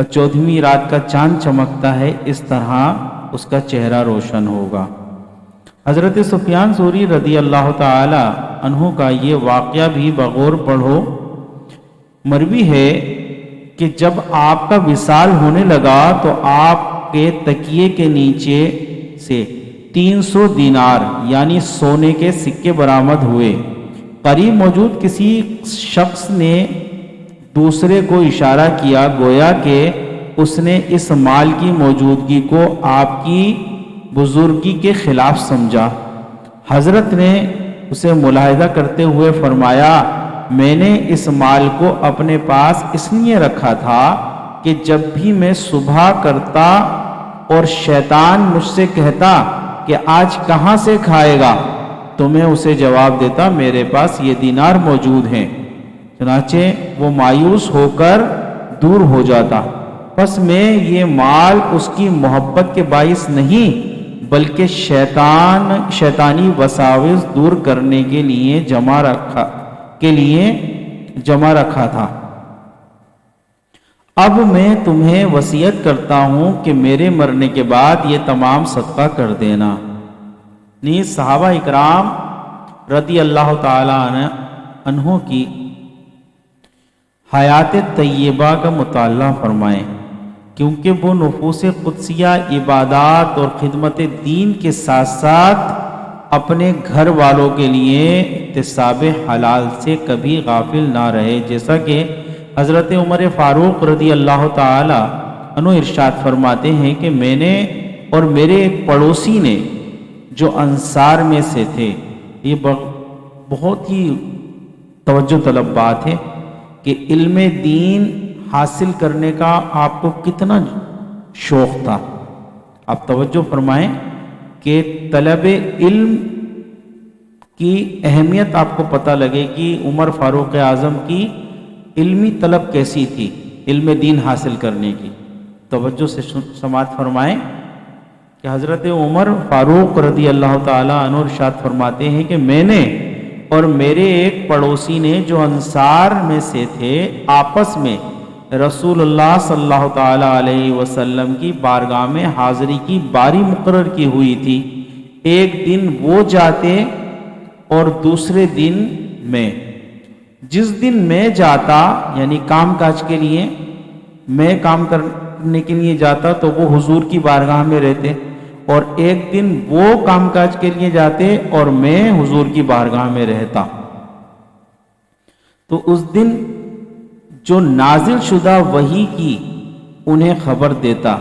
چودھویں رات کا چاند چمکتا ہے، اس طرح اس کا چہرہ روشن ہوگا۔ حضرت سفیان ثوری رضی اللہ تعالی عنہ کا یہ واقعہ بھی بغور پڑھو۔ مروی ہے کہ جب آپ کا وصال ہونے لگا تو آپ کے تکیے کے نیچے سے 300 دینار یعنی سونے کے سکے برآمد ہوئے۔ قریب موجود کسی شخص نے دوسرے کو اشارہ کیا، گویا کہ اس نے اس مال کی موجودگی کو آپ کی بزرگی کے خلاف سمجھا۔ حضرت نے اسے ملاحظہ کرتے ہوئے فرمایا، میں نے اس مال کو اپنے پاس اس لیے رکھا تھا کہ جب بھی میں صبح کرتا اور شیطان مجھ سے کہتا کہ آج کہاں سے کھائے گا تو میں اسے جواب دیتا میرے پاس یہ دینار موجود ہیں، چنانچہ وہ مایوس ہو کر دور ہو جاتا۔ پس میں یہ مال اس کی محبت کے باعث نہیں بلکہ شیطانی وساوس دور کرنے کے لیے جمع رکھا تھا۔ اب میں تمہیں وصیت کرتا ہوں کہ میرے مرنے کے بعد یہ تمام صدقہ کر دینا۔ نیز صحابہ اکرام رضی اللہ تعالی عنہ کی حیات طیبہ کا مطالعہ فرمائیں، کیونکہ وہ نفوس قدسیہ عبادات اور خدمت دین کے ساتھ ساتھ اپنے گھر والوں کے لیے اکتساب حلال سے کبھی غافل نہ رہے، جیسا کہ حضرت عمر فاروق رضی اللہ تعالی عنہ ارشاد فرماتے ہیں کہ میں نے اور میرے ایک پڑوسی نے جو انصار میں سے تھے، یہ بہت ہی توجہ طلب بات ہے کہ علم دین حاصل کرنے کا آپ کو کتنا شوق تھا۔ آپ توجہ فرمائیں کہ طلب علم کی اہمیت آپ کو پتہ لگے کہ عمر فاروق اعظم کی علمی طلب کیسی تھی علم دین حاصل کرنے کی۔ توجہ سے سماعت فرمائیں کہ حضرت عمر فاروق رضی اللہ تعالی عنہ ارشاد فرماتے ہیں کہ میں نے اور میرے ایک پڑوسی نے جو انصار میں سے تھے آپس میں رسول اللہ صلی اللہ تعالی علیہ وسلم کی بارگاہ میں حاضری کی باری مقرر کی ہوئی تھی۔ ایک دن وہ جاتے اور دوسرے دن میں۔ جس دن میں جاتا یعنی کام کاج کے لیے، میں کام کرنے کے لیے جاتا تو وہ حضور کی بارگاہ میں رہتے، اور ایک دن وہ کام کاج کے لیے جاتے اور میں حضور کی بارگاہ میں رہتا۔ تو اس دن جو نازل شدہ وحی کی انہیں خبر دیتا،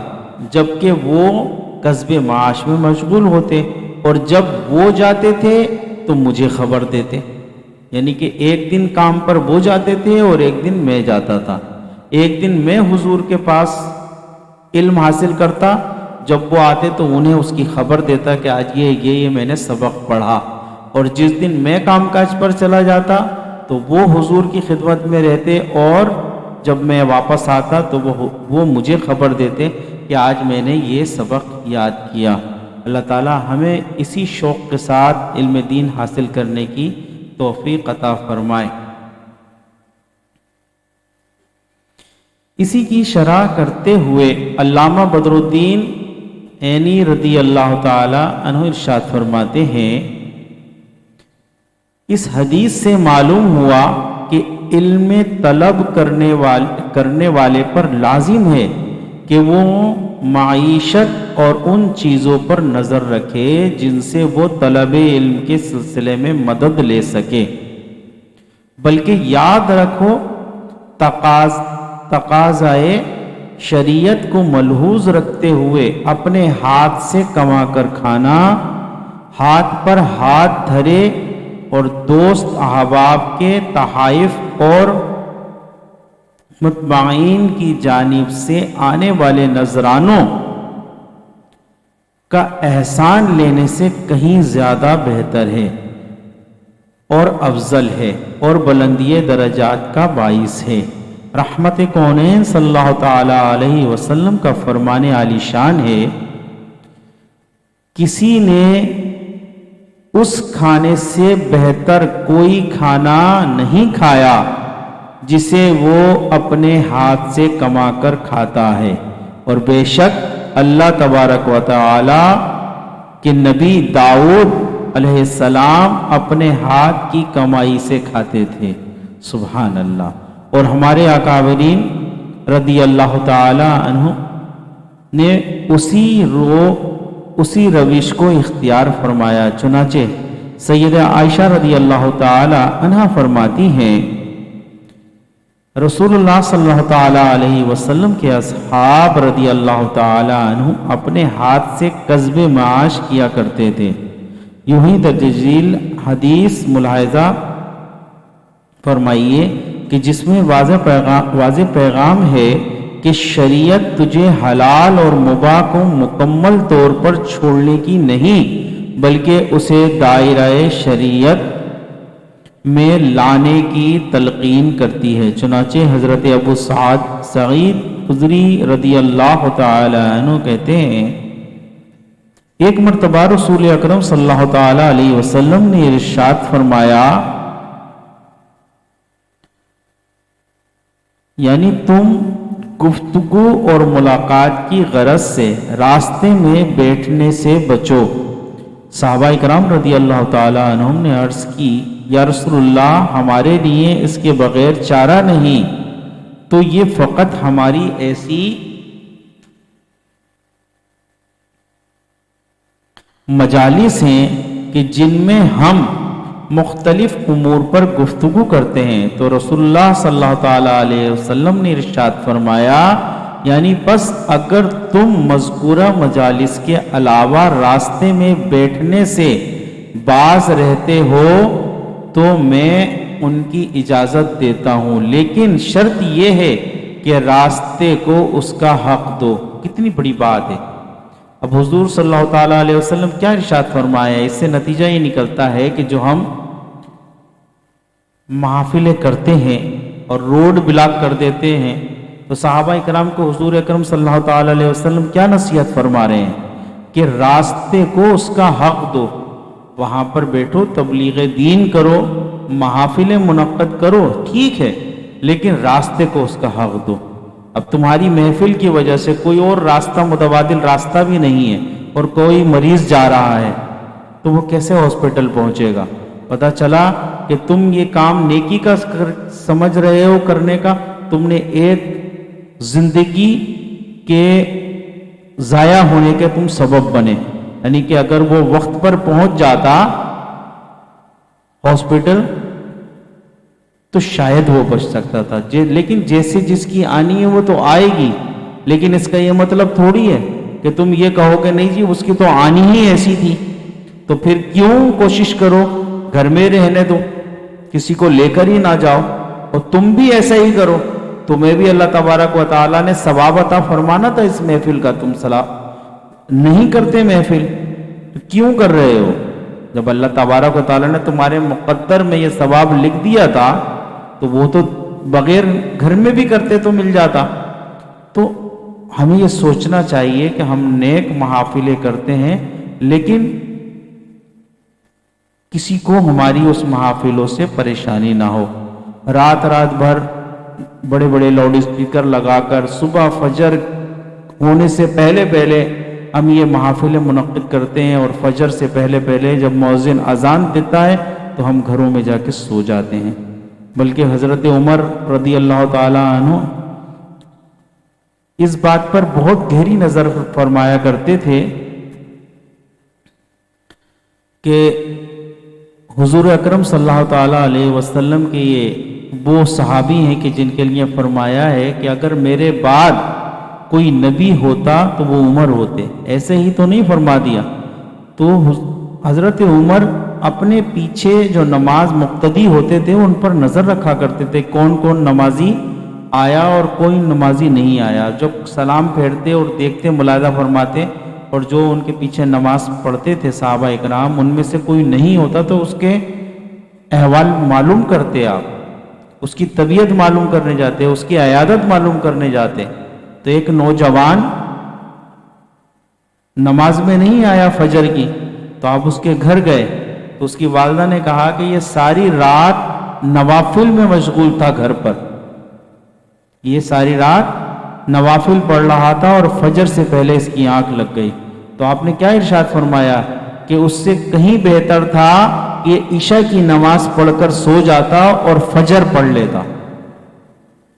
جبکہ وہ کسب معاش میں مشغول ہوتے، اور جب وہ جاتے تھے تو مجھے خبر دیتے۔ یعنی کہ ایک دن کام پر وہ جاتے تھے اور ایک دن میں جاتا تھا۔ ایک دن میں حضور کے پاس علم حاصل کرتا، جب وہ آتے تو انہیں اس کی خبر دیتا کہ آج یہ میں نے سبق پڑھا، اور جس دن میں کام کاج پر چلا جاتا تو وہ حضور کی خدمت میں رہتے، اور جب میں واپس آتا تو وہ مجھے خبر دیتے کہ آج میں نے یہ سبق یاد کیا۔ اللہ تعالی ہمیں اسی شوق کے ساتھ علم دین حاصل کرنے کی توفیق عطا فرمائے۔ اسی کی شرح کرتے ہوئے علامہ بدر الدین عینی رضی اللہ تعالی عنہ ارشاد فرماتے ہیں، اس حدیث سے معلوم ہوا کہ علم طلب کرنے والے پر لازم ہے کہ وہ معیشت اور ان چیزوں پر نظر رکھے جن سے وہ طلب علم کے سلسلے میں مدد لے سکے، بلکہ یاد رکھو تقاضائے شریعت کو ملحوظ رکھتے ہوئے اپنے ہاتھ سے کما کر کھانا، ہاتھ پر ہاتھ دھرے اور دوست احباب کے تحائف اور متبعین کی جانب سے آنے والے نذرانوں کا احسان لینے سے کہیں زیادہ بہتر ہے اور افضل ہے اور بلندی درجات کا باعث ہے۔ رحمت کونین صلی اللہ تعالی علیہ وسلم کا فرمان عالی شان ہے، کسی نے اس کھانے سے بہتر کوئی کھانا نہیں کھایا جسے وہ اپنے ہاتھ سے کما کر کھاتا ہے، اور بے شک اللہ تبارک و تعالی کہ نبی داؤد علیہ السلام اپنے ہاتھ کی کمائی سے کھاتے تھے۔ سبحان اللہ۔ اور ہمارے اکابرین رضی اللہ تعالی عنہ نے اسی روش کو اختیار فرمایا۔ چنانچہ سیدہ عائشہ رضی اللہ تعالی عنہ فرماتی ہیں، رسول اللہ صلی اللہ تعالی علیہ وسلم کے اصحاب رضی اللہ تعالی عنہ اپنے ہاتھ سے کسب معاش کیا کرتے تھے۔ یوں ہی تجلیل حدیث ملاحظہ فرمائیے کہ جس میں واضح پیغام ہے کہ شریعت تجھے حلال اور مباح کو مکمل طور پر چھوڑنے کی نہیں بلکہ اسے دائرہ شریعت میں لانے کی تلقین کرتی ہے۔ چنانچہ حضرت ابو سعید خدری رضی اللہ تعالی عنہ کہتے ہیں، ایک مرتبہ رسول اکرم صلی اللہ تعالی علیہ وسلم نے ارشاد فرمایا، یعنی تم گفتگو اور ملاقات کی غرض سے راستے میں بیٹھنے سے بچو۔ صحابہ کرام رضی اللہ تعالی عنہم نے عرض کی، یا رسول اللہ ہمارے لیے اس کے بغیر چارہ نہیں، تو یہ فقط ہماری ایسی مجالس ہیں کہ جن میں ہم مختلف امور پر گفتگو کرتے ہیں۔ تو رسول اللہ صلی اللہ تعالی علیہ وسلم نے ارشاد فرمایا، یعنی بس اگر تم مذکورہ مجالس کے علاوہ راستے میں بیٹھنے سے باز رہتے ہو تو میں ان کی اجازت دیتا ہوں، لیکن شرط یہ ہے کہ راستے کو اس کا حق دو۔ کتنی بڑی بات ہے۔ اب حضور صلی اللہ تعالیٰ علیہ وسلم کیا ارشاد فرمایا؟ اس سے نتیجہ یہ نکلتا ہے کہ جو ہم محافلیں کرتے ہیں اور روڈ بلاک کر دیتے ہیں، تو صحابہ کرام کو حضور اکرم صلی اللہ تعالیٰ علیہ وسلم کیا نصیحت فرما رہے ہیں کہ راستے کو اس کا حق دو، وہاں پر بیٹھو، تبلیغ دین کرو، محافلیں منعقد کرو، ٹھیک ہے، لیکن راستے کو اس کا حق دو۔ اب تمہاری محفل کی وجہ سے کوئی اور راستہ متبادل راستہ بھی نہیں ہے اور کوئی مریض جا رہا ہے تو وہ کیسے ہاسپٹل پہنچے گا؟ پتہ چلا کہ تم یہ کام نیکی کا سمجھ رہے ہو کرنے کا، تم نے ایک زندگی کے ضائع ہونے کے تم سبب بنے۔ یعنی کہ اگر وہ وقت پر پہنچ جاتا ہاسپٹل تو شاید وہ بچ سکتا تھا، لیکن جیسے جس کی آنی ہے وہ تو آئے گی، لیکن اس کا یہ مطلب تھوڑی ہے کہ تم یہ کہو کہ نہیں جی اس کی تو آنی ہی ایسی تھی، تو پھر کیوں کوشش کرو گھر میں رہنے دو، کسی کو لے کر ہی نہ جاؤ، اور تم بھی ایسا ہی کرو، تمہیں بھی اللہ تبارک و تعالیٰ نے ثواب عطا فرمانا تھا اس محفل کا، تم نہیں کرتے محفل تو کیوں کر رہے ہو؟ جب اللہ تبارک و تعالیٰ نے تمہارے مقدر میں یہ ثواب لکھ دیا تھا تو وہ تو بغیر گھر میں بھی کرتے تو مل جاتا۔ تو ہمیں یہ سوچنا چاہیے کہ ہم نیک محافلیں کرتے ہیں، لیکن کسی کو ہماری اس محافلوں سے پریشانی نہ ہو۔ رات رات بھر بڑے بڑے لاؤڈ اسپیکر لگا کر صبح فجر ہونے سے پہلے پہلے ہم یہ محافلیں منعقد کرتے ہیں، اور فجر سے پہلے پہلے جب مؤذن اذان دیتا ہے تو ہم گھروں میں جا کے سو جاتے ہیں۔ بلکہ حضرت عمر رضی اللہ تعالی عنہ اس بات پر بہت گہری نظر فرمایا کرتے تھے کہ حضور اکرم صلی اللہ تعالیٰ علیہ وسلم کے یہ وہ صحابی ہیں کہ جن کے لیے فرمایا ہے کہ اگر میرے بعد کوئی نبی ہوتا تو وہ عمر ہوتے۔ ایسے ہی تو نہیں فرما دیا، تو حضرت عمر اپنے پیچھے جو نماز مقتدی ہوتے تھے ان پر نظر رکھا کرتے تھے، کون کون نمازی آیا اور کوئی نمازی نہیں آیا۔ جب سلام پھیرتے اور دیکھتے، ملاحظہ فرماتے، اور جو ان کے پیچھے نماز پڑھتے تھے صحابہ اکرام، ان میں سے کوئی نہیں ہوتا تو اس کے احوال معلوم کرتے، آپ اس کی طبیعت معلوم کرنے جاتے، اس کی عیادت معلوم کرنے جاتے۔ تو ایک نوجوان نماز میں نہیں آیا فجر کی، تو آپ اس کے گھر گئے تو اس کی والدہ نے کہا کہ یہ ساری رات نوافل میں مشغول تھا گھر پر، یہ ساری رات نوافل پڑھ رہا تھا اور فجر سے پہلے اس کی آنکھ لگ گئی۔ تو آپ نے کیا ارشاد فرمایا کہ اس سے کہیں بہتر تھا کہ عشاء کی نماز پڑھ کر سو جاتا اور فجر پڑھ لیتا۔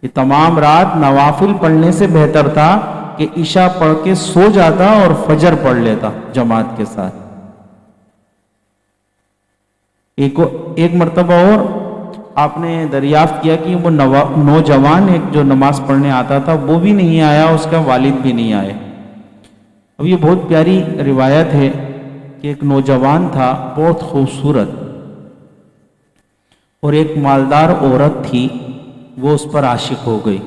یہ تمام رات نوافل پڑھنے سے بہتر تھا کہ عشاء پڑھ کے سو جاتا اور فجر پڑھ لیتا جماعت کے ساتھ۔ ایک مرتبہ اور آپ نے دریافت کیا کہ وہ نوجوان ایک جو نماز پڑھنے آتا تھا وہ بھی نہیں آیا، اس کا والد بھی نہیں آئے۔ اب یہ بہت پیاری روایت ہے کہ ایک نوجوان تھا بہت خوبصورت، اور ایک مالدار عورت تھی، وہ اس پر عاشق ہو گئی۔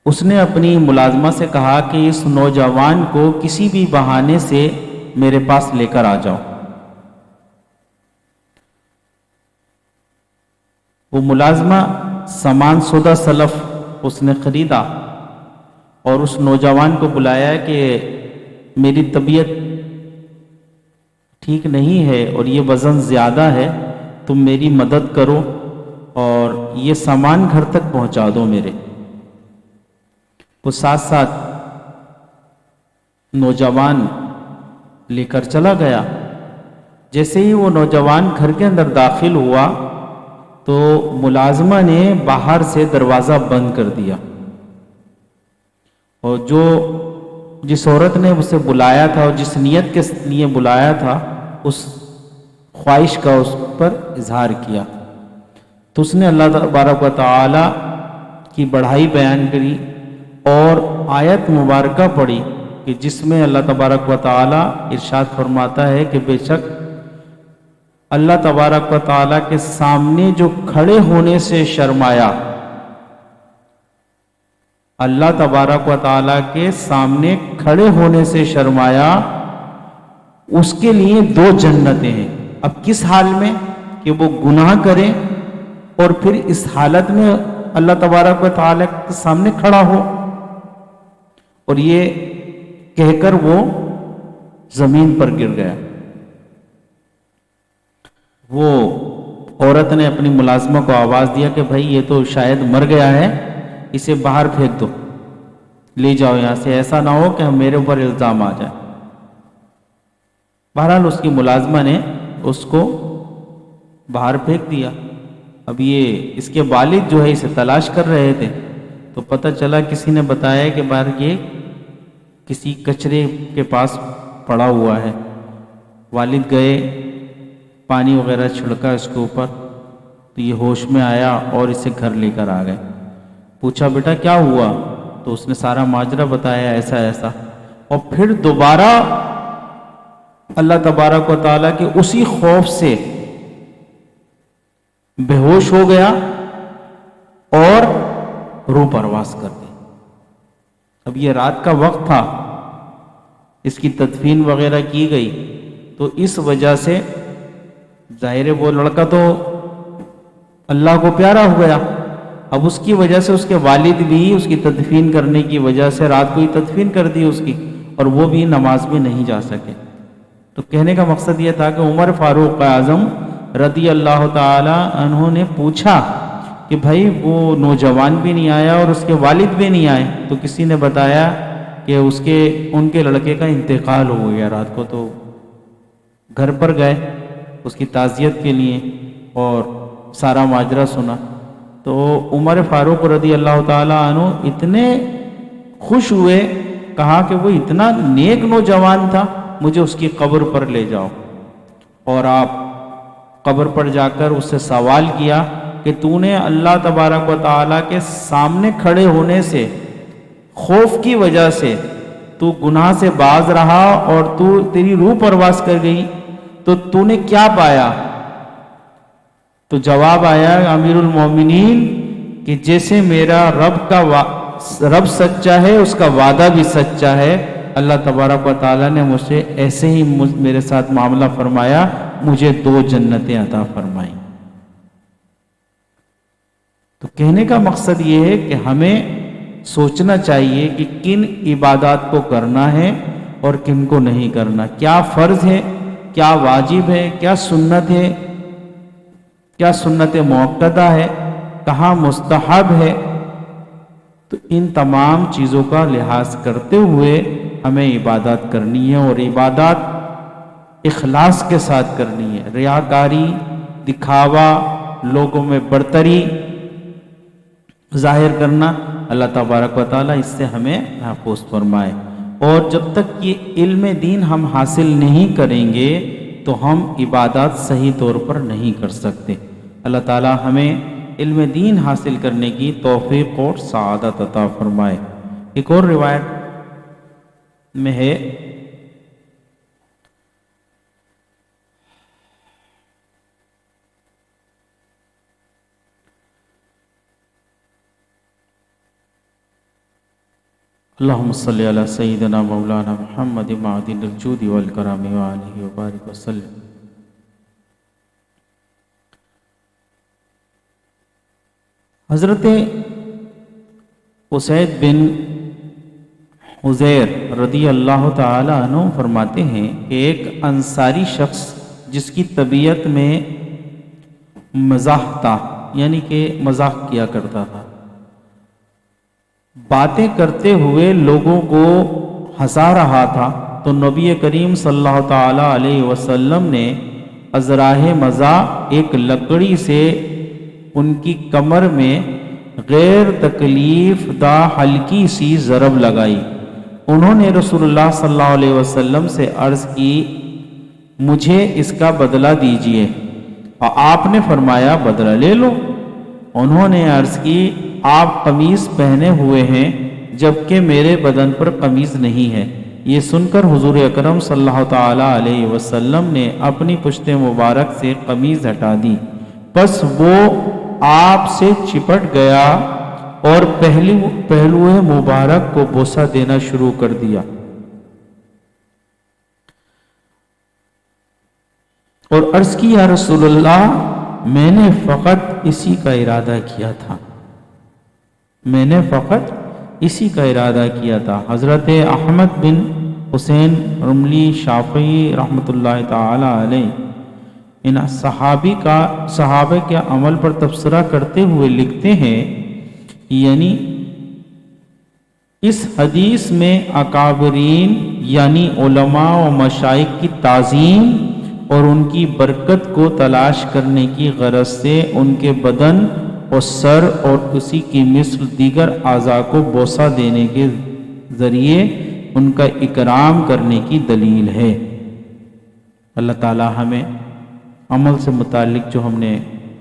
اس نے اپنی ملازمہ سے کہا کہ اس نوجوان کو کسی بھی بہانے سے میرے پاس لے کر آ جاؤ۔ وہ ملازمہ سامان سودا سلف اس نے خریدا اور اس نوجوان کو بلایا کہ میری طبیعت ٹھیک نہیں ہے اور یہ وزن زیادہ ہے، تم میری مدد کرو اور یہ سامان گھر تک پہنچا دو میرے۔ وہ ساتھ ساتھ نوجوان لے کر چلا گیا۔ جیسے ہی وہ نوجوان گھر کے اندر داخل ہوا تو ملازمہ نے باہر سے دروازہ بند کر دیا، اور جس عورت نے اسے بلایا تھا اور جس نیت کے لیے بلایا تھا اس خواہش کا اس پر اظہار کیا، تو اس نے اللہ تبارک و تعالی کی بڑائی بیان کری اور آیت مبارکہ پڑھی کہ جس میں اللہ تبارک و تعالی ارشاد فرماتا ہے کہ بے شک اللہ تبارک و تعالیٰ کے سامنے جو کھڑے ہونے سے شرمایا، اللہ تبارک و تعالیٰ کے سامنے کھڑے ہونے سے شرمایا، اس کے لیے 2 جنتیں ہیں۔ اب کس حال میں کہ وہ گناہ کرے اور پھر اس حالت میں اللہ تبارک و تعالیٰ کے سامنے کھڑا ہو، اور یہ کہہ کر وہ زمین پر گر گیا۔ وہ عورت نے اپنی ملازمہ کو آواز دیا کہ بھائی یہ تو شاید مر گیا ہے، اسے باہر پھینک دو، لے جاؤ یہاں سے، ایسا نہ ہو کہ میرے اوپر الزام آ جائے۔ بہرحال اس کی ملازمہ نے اس کو باہر پھینک دیا۔ اب یہ اس کے والد جو ہے اسے تلاش کر رہے تھے، تو پتہ چلا کسی نے بتایا کہ باہر یہ کسی کچرے کے پاس پڑا ہوا ہے۔ والد گئے، پانی وغیرہ چھڑکا اس کے اوپر، تو یہ ہوش میں آیا اور اسے گھر لے کر آ گئے۔ پوچھا بیٹا کیا ہوا؟ تو اس نے سارا ماجرا بتایا، ایسا ایسا، اور پھر دوبارہ اللہ تبارک و تعالیٰ کے اسی خوف سے بے ہوش ہو گیا اور روح پرواز کر دی۔ اب یہ رات کا وقت تھا اس کی تدفین وغیرہ کی گئی، تو اس وجہ سے ظاہر ہے وہ لڑکا تو اللہ کو پیارا ہو گیا، اب اس کی وجہ سے اس کے والد بھی اس کی تدفین کرنے کی وجہ سے رات کو ہی تدفین کر دی اس کی، اور وہ بھی نماز میں نہیں جا سکے۔ تو کہنے کا مقصد یہ تھا کہ عمر فاروق اعظم رضی اللہ تعالی عنہ نے پوچھا کہ بھائی وہ نوجوان بھی نہیں آیا اور اس کے والد بھی نہیں آئے، تو کسی نے بتایا کہ ان کے لڑکے کا انتقال ہو گیا رات کو، تو گھر پر گئے اس کی تعزیت کے لیے اور سارا ماجرا سنا۔ تو عمر فاروق رضی اللہ تعالی عنہ اتنے خوش ہوئے، کہا کہ وہ اتنا نیک نوجوان تھا، مجھے اس کی قبر پر لے جاؤ، اور آپ قبر پر جا کر اس سے سوال کیا کہ تو نے اللہ تبارک و تعالیٰ کے سامنے کھڑے ہونے سے خوف کی وجہ سے تو گناہ سے باز رہا اور تیری روح پرواز کر گئی، تو نے کیا پایا؟ تو جواب آیا امیر المومنین کہ جیسے میرا رب سچا ہے اس کا وعدہ بھی سچا ہے، اللہ تبارک و تعالیٰ نے مجھ سے ایسے ہی میرے ساتھ معاملہ فرمایا، مجھے 2 جنتیں عطا فرمائیں۔ تو کہنے کا مقصد یہ ہے کہ ہمیں سوچنا چاہیے کہ کن عبادات کو کرنا ہے اور کن کو نہیں کرنا، کیا فرض ہے، کیا واجب ہے، کیا سنت ہے، کیا سنت مؤکدہ ہے، کہاں مستحب ہے۔ تو ان تمام چیزوں کا لحاظ کرتے ہوئے ہمیں عبادات کرنی ہے، اور عبادات اخلاص کے ساتھ کرنی ہے۔ ریاکاری، دکھاوا، لوگوں میں برتری ظاہر کرنا، اللہ تبارک و تعالیٰ اس سے ہمیں محفوظ فرمائے۔ اور جب تک یہ علم دین ہم حاصل نہیں کریں گے تو ہم عبادات صحیح طور پر نہیں کر سکتے۔ اللہ تعالیٰ ہمیں علم دین حاصل کرنے کی توفیق اور سعادت عطا فرمائے۔ ایک اور روایت میں ہے اللہم صلی علی سیدنا مولانا محمد معدن الجود والکرام وآلہ وبارک وسلم۔ حضرت اسید بن حضیر رضی اللہ تعالی عنہ فرماتے ہیں کہ ایک انصاری شخص جس کی طبیعت میں مزاح تھا، یعنی کہ مزاح کیا کرتا تھا، باتیں کرتے ہوئے لوگوں کو ہنسا رہا تھا، تو نبی کریم صلی اللہ تعالی علیہ وسلم نے ازراہ مزاح ایک لکڑی سے ان کی کمر میں غیر تکلیف دہ ہلکی سی ضرب لگائی۔ انہوں نے رسول اللہ صلی اللہ علیہ وسلم سے عرض کی مجھے اس کا بدلہ دیجئے، اور آپ نے فرمایا بدلہ لے لو۔ انہوں نے عرض کی آپ قمیص پہنے ہوئے ہیں جبکہ میرے بدن پر قمیص نہیں ہے۔ یہ سن کر حضور اکرم صلی اللہ تعالی علیہ وسلم نے اپنی پشت مبارک سے قمیص ہٹا دی، پس وہ آپ سے چپٹ گیا اور پہلو مبارک کو بوسہ دینا شروع کر دیا، اور عرض کی یا رسول اللہ میں نے فقط اسی کا ارادہ کیا تھا، میں نے فقط اسی کا ارادہ کیا تھا۔ حضرت احمد بن حسین رملی شافعی رحمۃ اللہ تعالی علیہ ان صحابہ کے عمل پر تبصرہ کرتے ہوئے لکھتے ہیں، یعنی اس حدیث میں اکابرین یعنی علماء و مشائخ کی تعظیم اور ان کی برکت کو تلاش کرنے کی غرض سے ان کے بدن اور سر اور اسی کی مثل دیگر اعضاء کو بوسہ دینے کے ذریعے ان کا اکرام کرنے کی دلیل ہے۔ اللہ تعالی ہمیں عمل سے متعلق جو ہم نے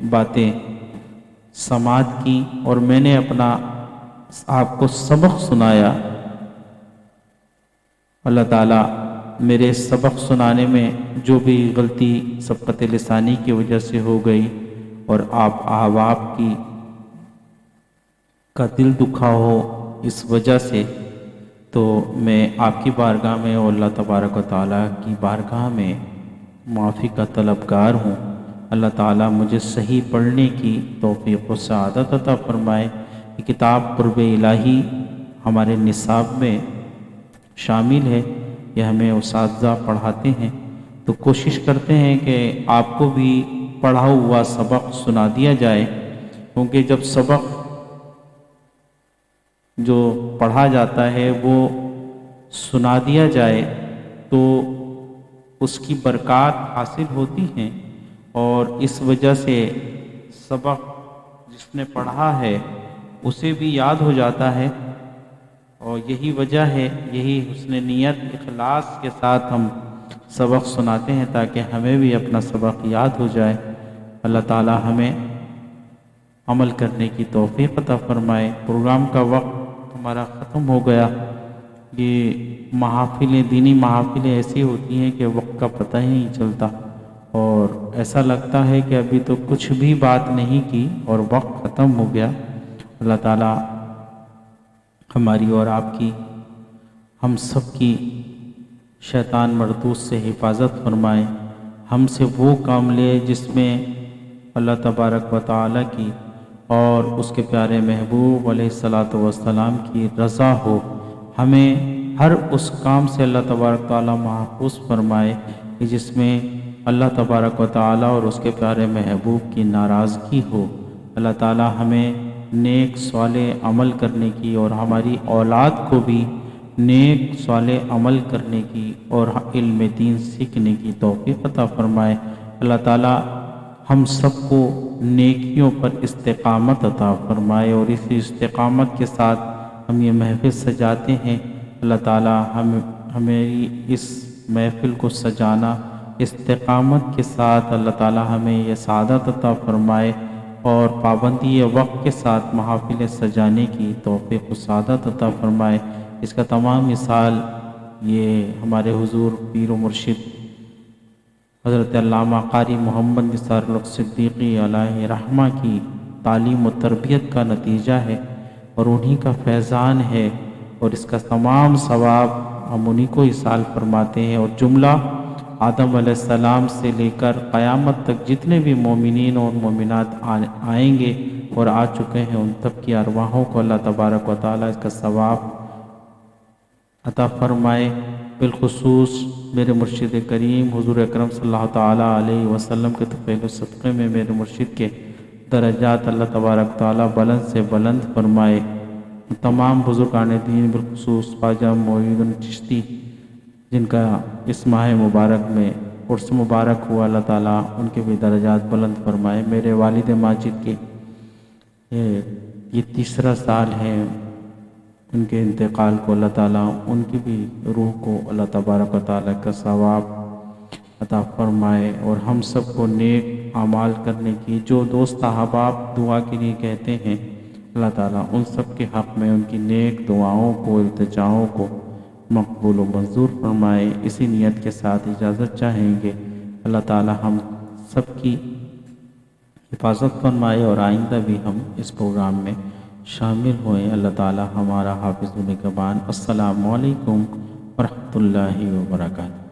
باتیں سماعت کی اور میں نے اپنا آپ کو سبق سنایا، اللہ تعالیٰ میرے سبق سنانے میں جو بھی غلطی سبقت لسانی کی وجہ سے ہو گئی اور آپ احباب کا دل دکھا ہو اس وجہ سے، تو میں آپ کی بارگاہ میں اور اللہ تبارک و تعالیٰ کی بارگاہ میں معافی کا طلبگار ہوں۔ اللہ تعالیٰ مجھے صحیح پڑھنے کی توفیق و سعادت عطا فرمائے۔ یہ کتاب قرب الہی ہمارے نصاب میں شامل ہے، یہ ہمیں اساتذہ پڑھاتے ہیں، تو کوشش کرتے ہیں کہ آپ کو بھی پڑھا ہوا سبق سنا دیا جائے، کیونکہ جب سبق جو پڑھا جاتا ہے وہ سنا دیا جائے تو اس کی برکات حاصل ہوتی ہیں، اور اس وجہ سے سبق جس نے پڑھا ہے اسے بھی یاد ہو جاتا ہے، اور یہی وجہ ہے، یہی حسن نیت اخلاص کے ساتھ ہم سبق سناتے ہیں تاکہ ہمیں بھی اپنا سبق یاد ہو جائے۔ اللہ تعالی ہمیں عمل کرنے کی توفیق عطا فرمائے۔ پروگرام کا وقت ہمارا ختم ہو گیا۔ یہ محافلیں، دینی محافلیں ایسی ہوتی ہیں کہ وقت کا پتہ ہی نہیں چلتا، اور ایسا لگتا ہے کہ ابھی تو کچھ بھی بات نہیں کی اور وقت ختم ہو گیا۔ اللہ تعالی ہماری اور آپ کی، ہم سب کی شیطان مردود سے حفاظت فرمائے، ہم سے وہ کام لے جس میں اللہ تبارک و تعالیٰ کی اور اس کے پیارے محبوب علیہ الصلاۃ والسلام کی رضا ہو۔ ہمیں ہر اس کام سے اللہ تبارک و تعالیٰ محفوظ فرمائے کہ جس میں اللہ تبارک و تعالیٰ اور اس کے پیارے محبوب کی ناراضگی ہو۔ اللہ تعالیٰ ہمیں نیک صالح عمل کرنے کی اور ہماری اولاد کو بھی نیک صالح عمل کرنے کی اور علم دین سیکھنے کی توفیق عطا فرمائے۔ اللہ تعالیٰ ہم سب کو نیکیوں پر استقامت عطا فرمائے، اور اسی استقامت کے ساتھ ہم یہ محفل سجاتے ہیں۔ اللہ تعالیٰ ہماری اس محفل کو سجانا استقامت کے ساتھ اللہ تعالیٰ ہمیں یہ سعادت عطا فرمائے، اور پابندی وقت کے ساتھ محافل سجانے کی توفیق و سعادت عطا فرمائے۔ اس کا تمام مثال یہ ہمارے حضور پیر و مرشد حضرت علامہ قاری محمد نثار الحق صدیقی علیہ رحمہ کی تعلیم و تربیت کا نتیجہ ہے، اور انہی کا فیضان ہے، اور اس کا تمام ثواب ہم انہی کو اصال فرماتے ہیں۔ اور جملہ آدم علیہ السلام سے لے کر قیامت تک جتنے بھی مومنین اور مومنات آئیں گے اور آ چکے ہیں، ان سب کی ارواحوں کو اللہ تبارک و تعالیٰ اس کا ثواب عطا فرمائے۔ بالخصوص میرے مرشد کریم حضور اکرم صلی اللہ تعالیٰ علیہ وسلم کے طفیل و صدقے میں میرے مرشد کے درجات اللہ تبارک تعالیٰ بلند سے بلند فرمائے۔ تمام بزرگان دین بالخصوص خواجہ معین الدین چشتی جن کا اس ماہ مبارک میں عرس مبارک ہوا، اللہ تعالیٰ ان کے بھی درجات بلند فرمائے۔ میرے والد ماجد کے یہ تیسرا سال ہے ان کے انتقال کو، اللہ تعالیٰ ان کی بھی روح کو اللہ تبارک و تعالیٰ کا ثواب عطا فرمائے، اور ہم سب کو نیک اعمال کرنے کی، جو دوست احباب دعا کے لیے کہتے ہیں، اللہ تعالیٰ ان سب کے حق میں ان کی نیک دعاؤں کو، التجاؤں کو مقبول و منظور فرمائے۔ اسی نیت کے ساتھ اجازت چاہیں گے۔ اللہ تعالیٰ ہم سب کی حفاظت فرمائے، اور آئندہ بھی ہم اس پروگرام میں شامل ہوئیں۔ اللہ تعالیٰ ہمارا حافظ نگہبان۔ السلام علیکم ورحمۃ اللہ وبرکاتہ۔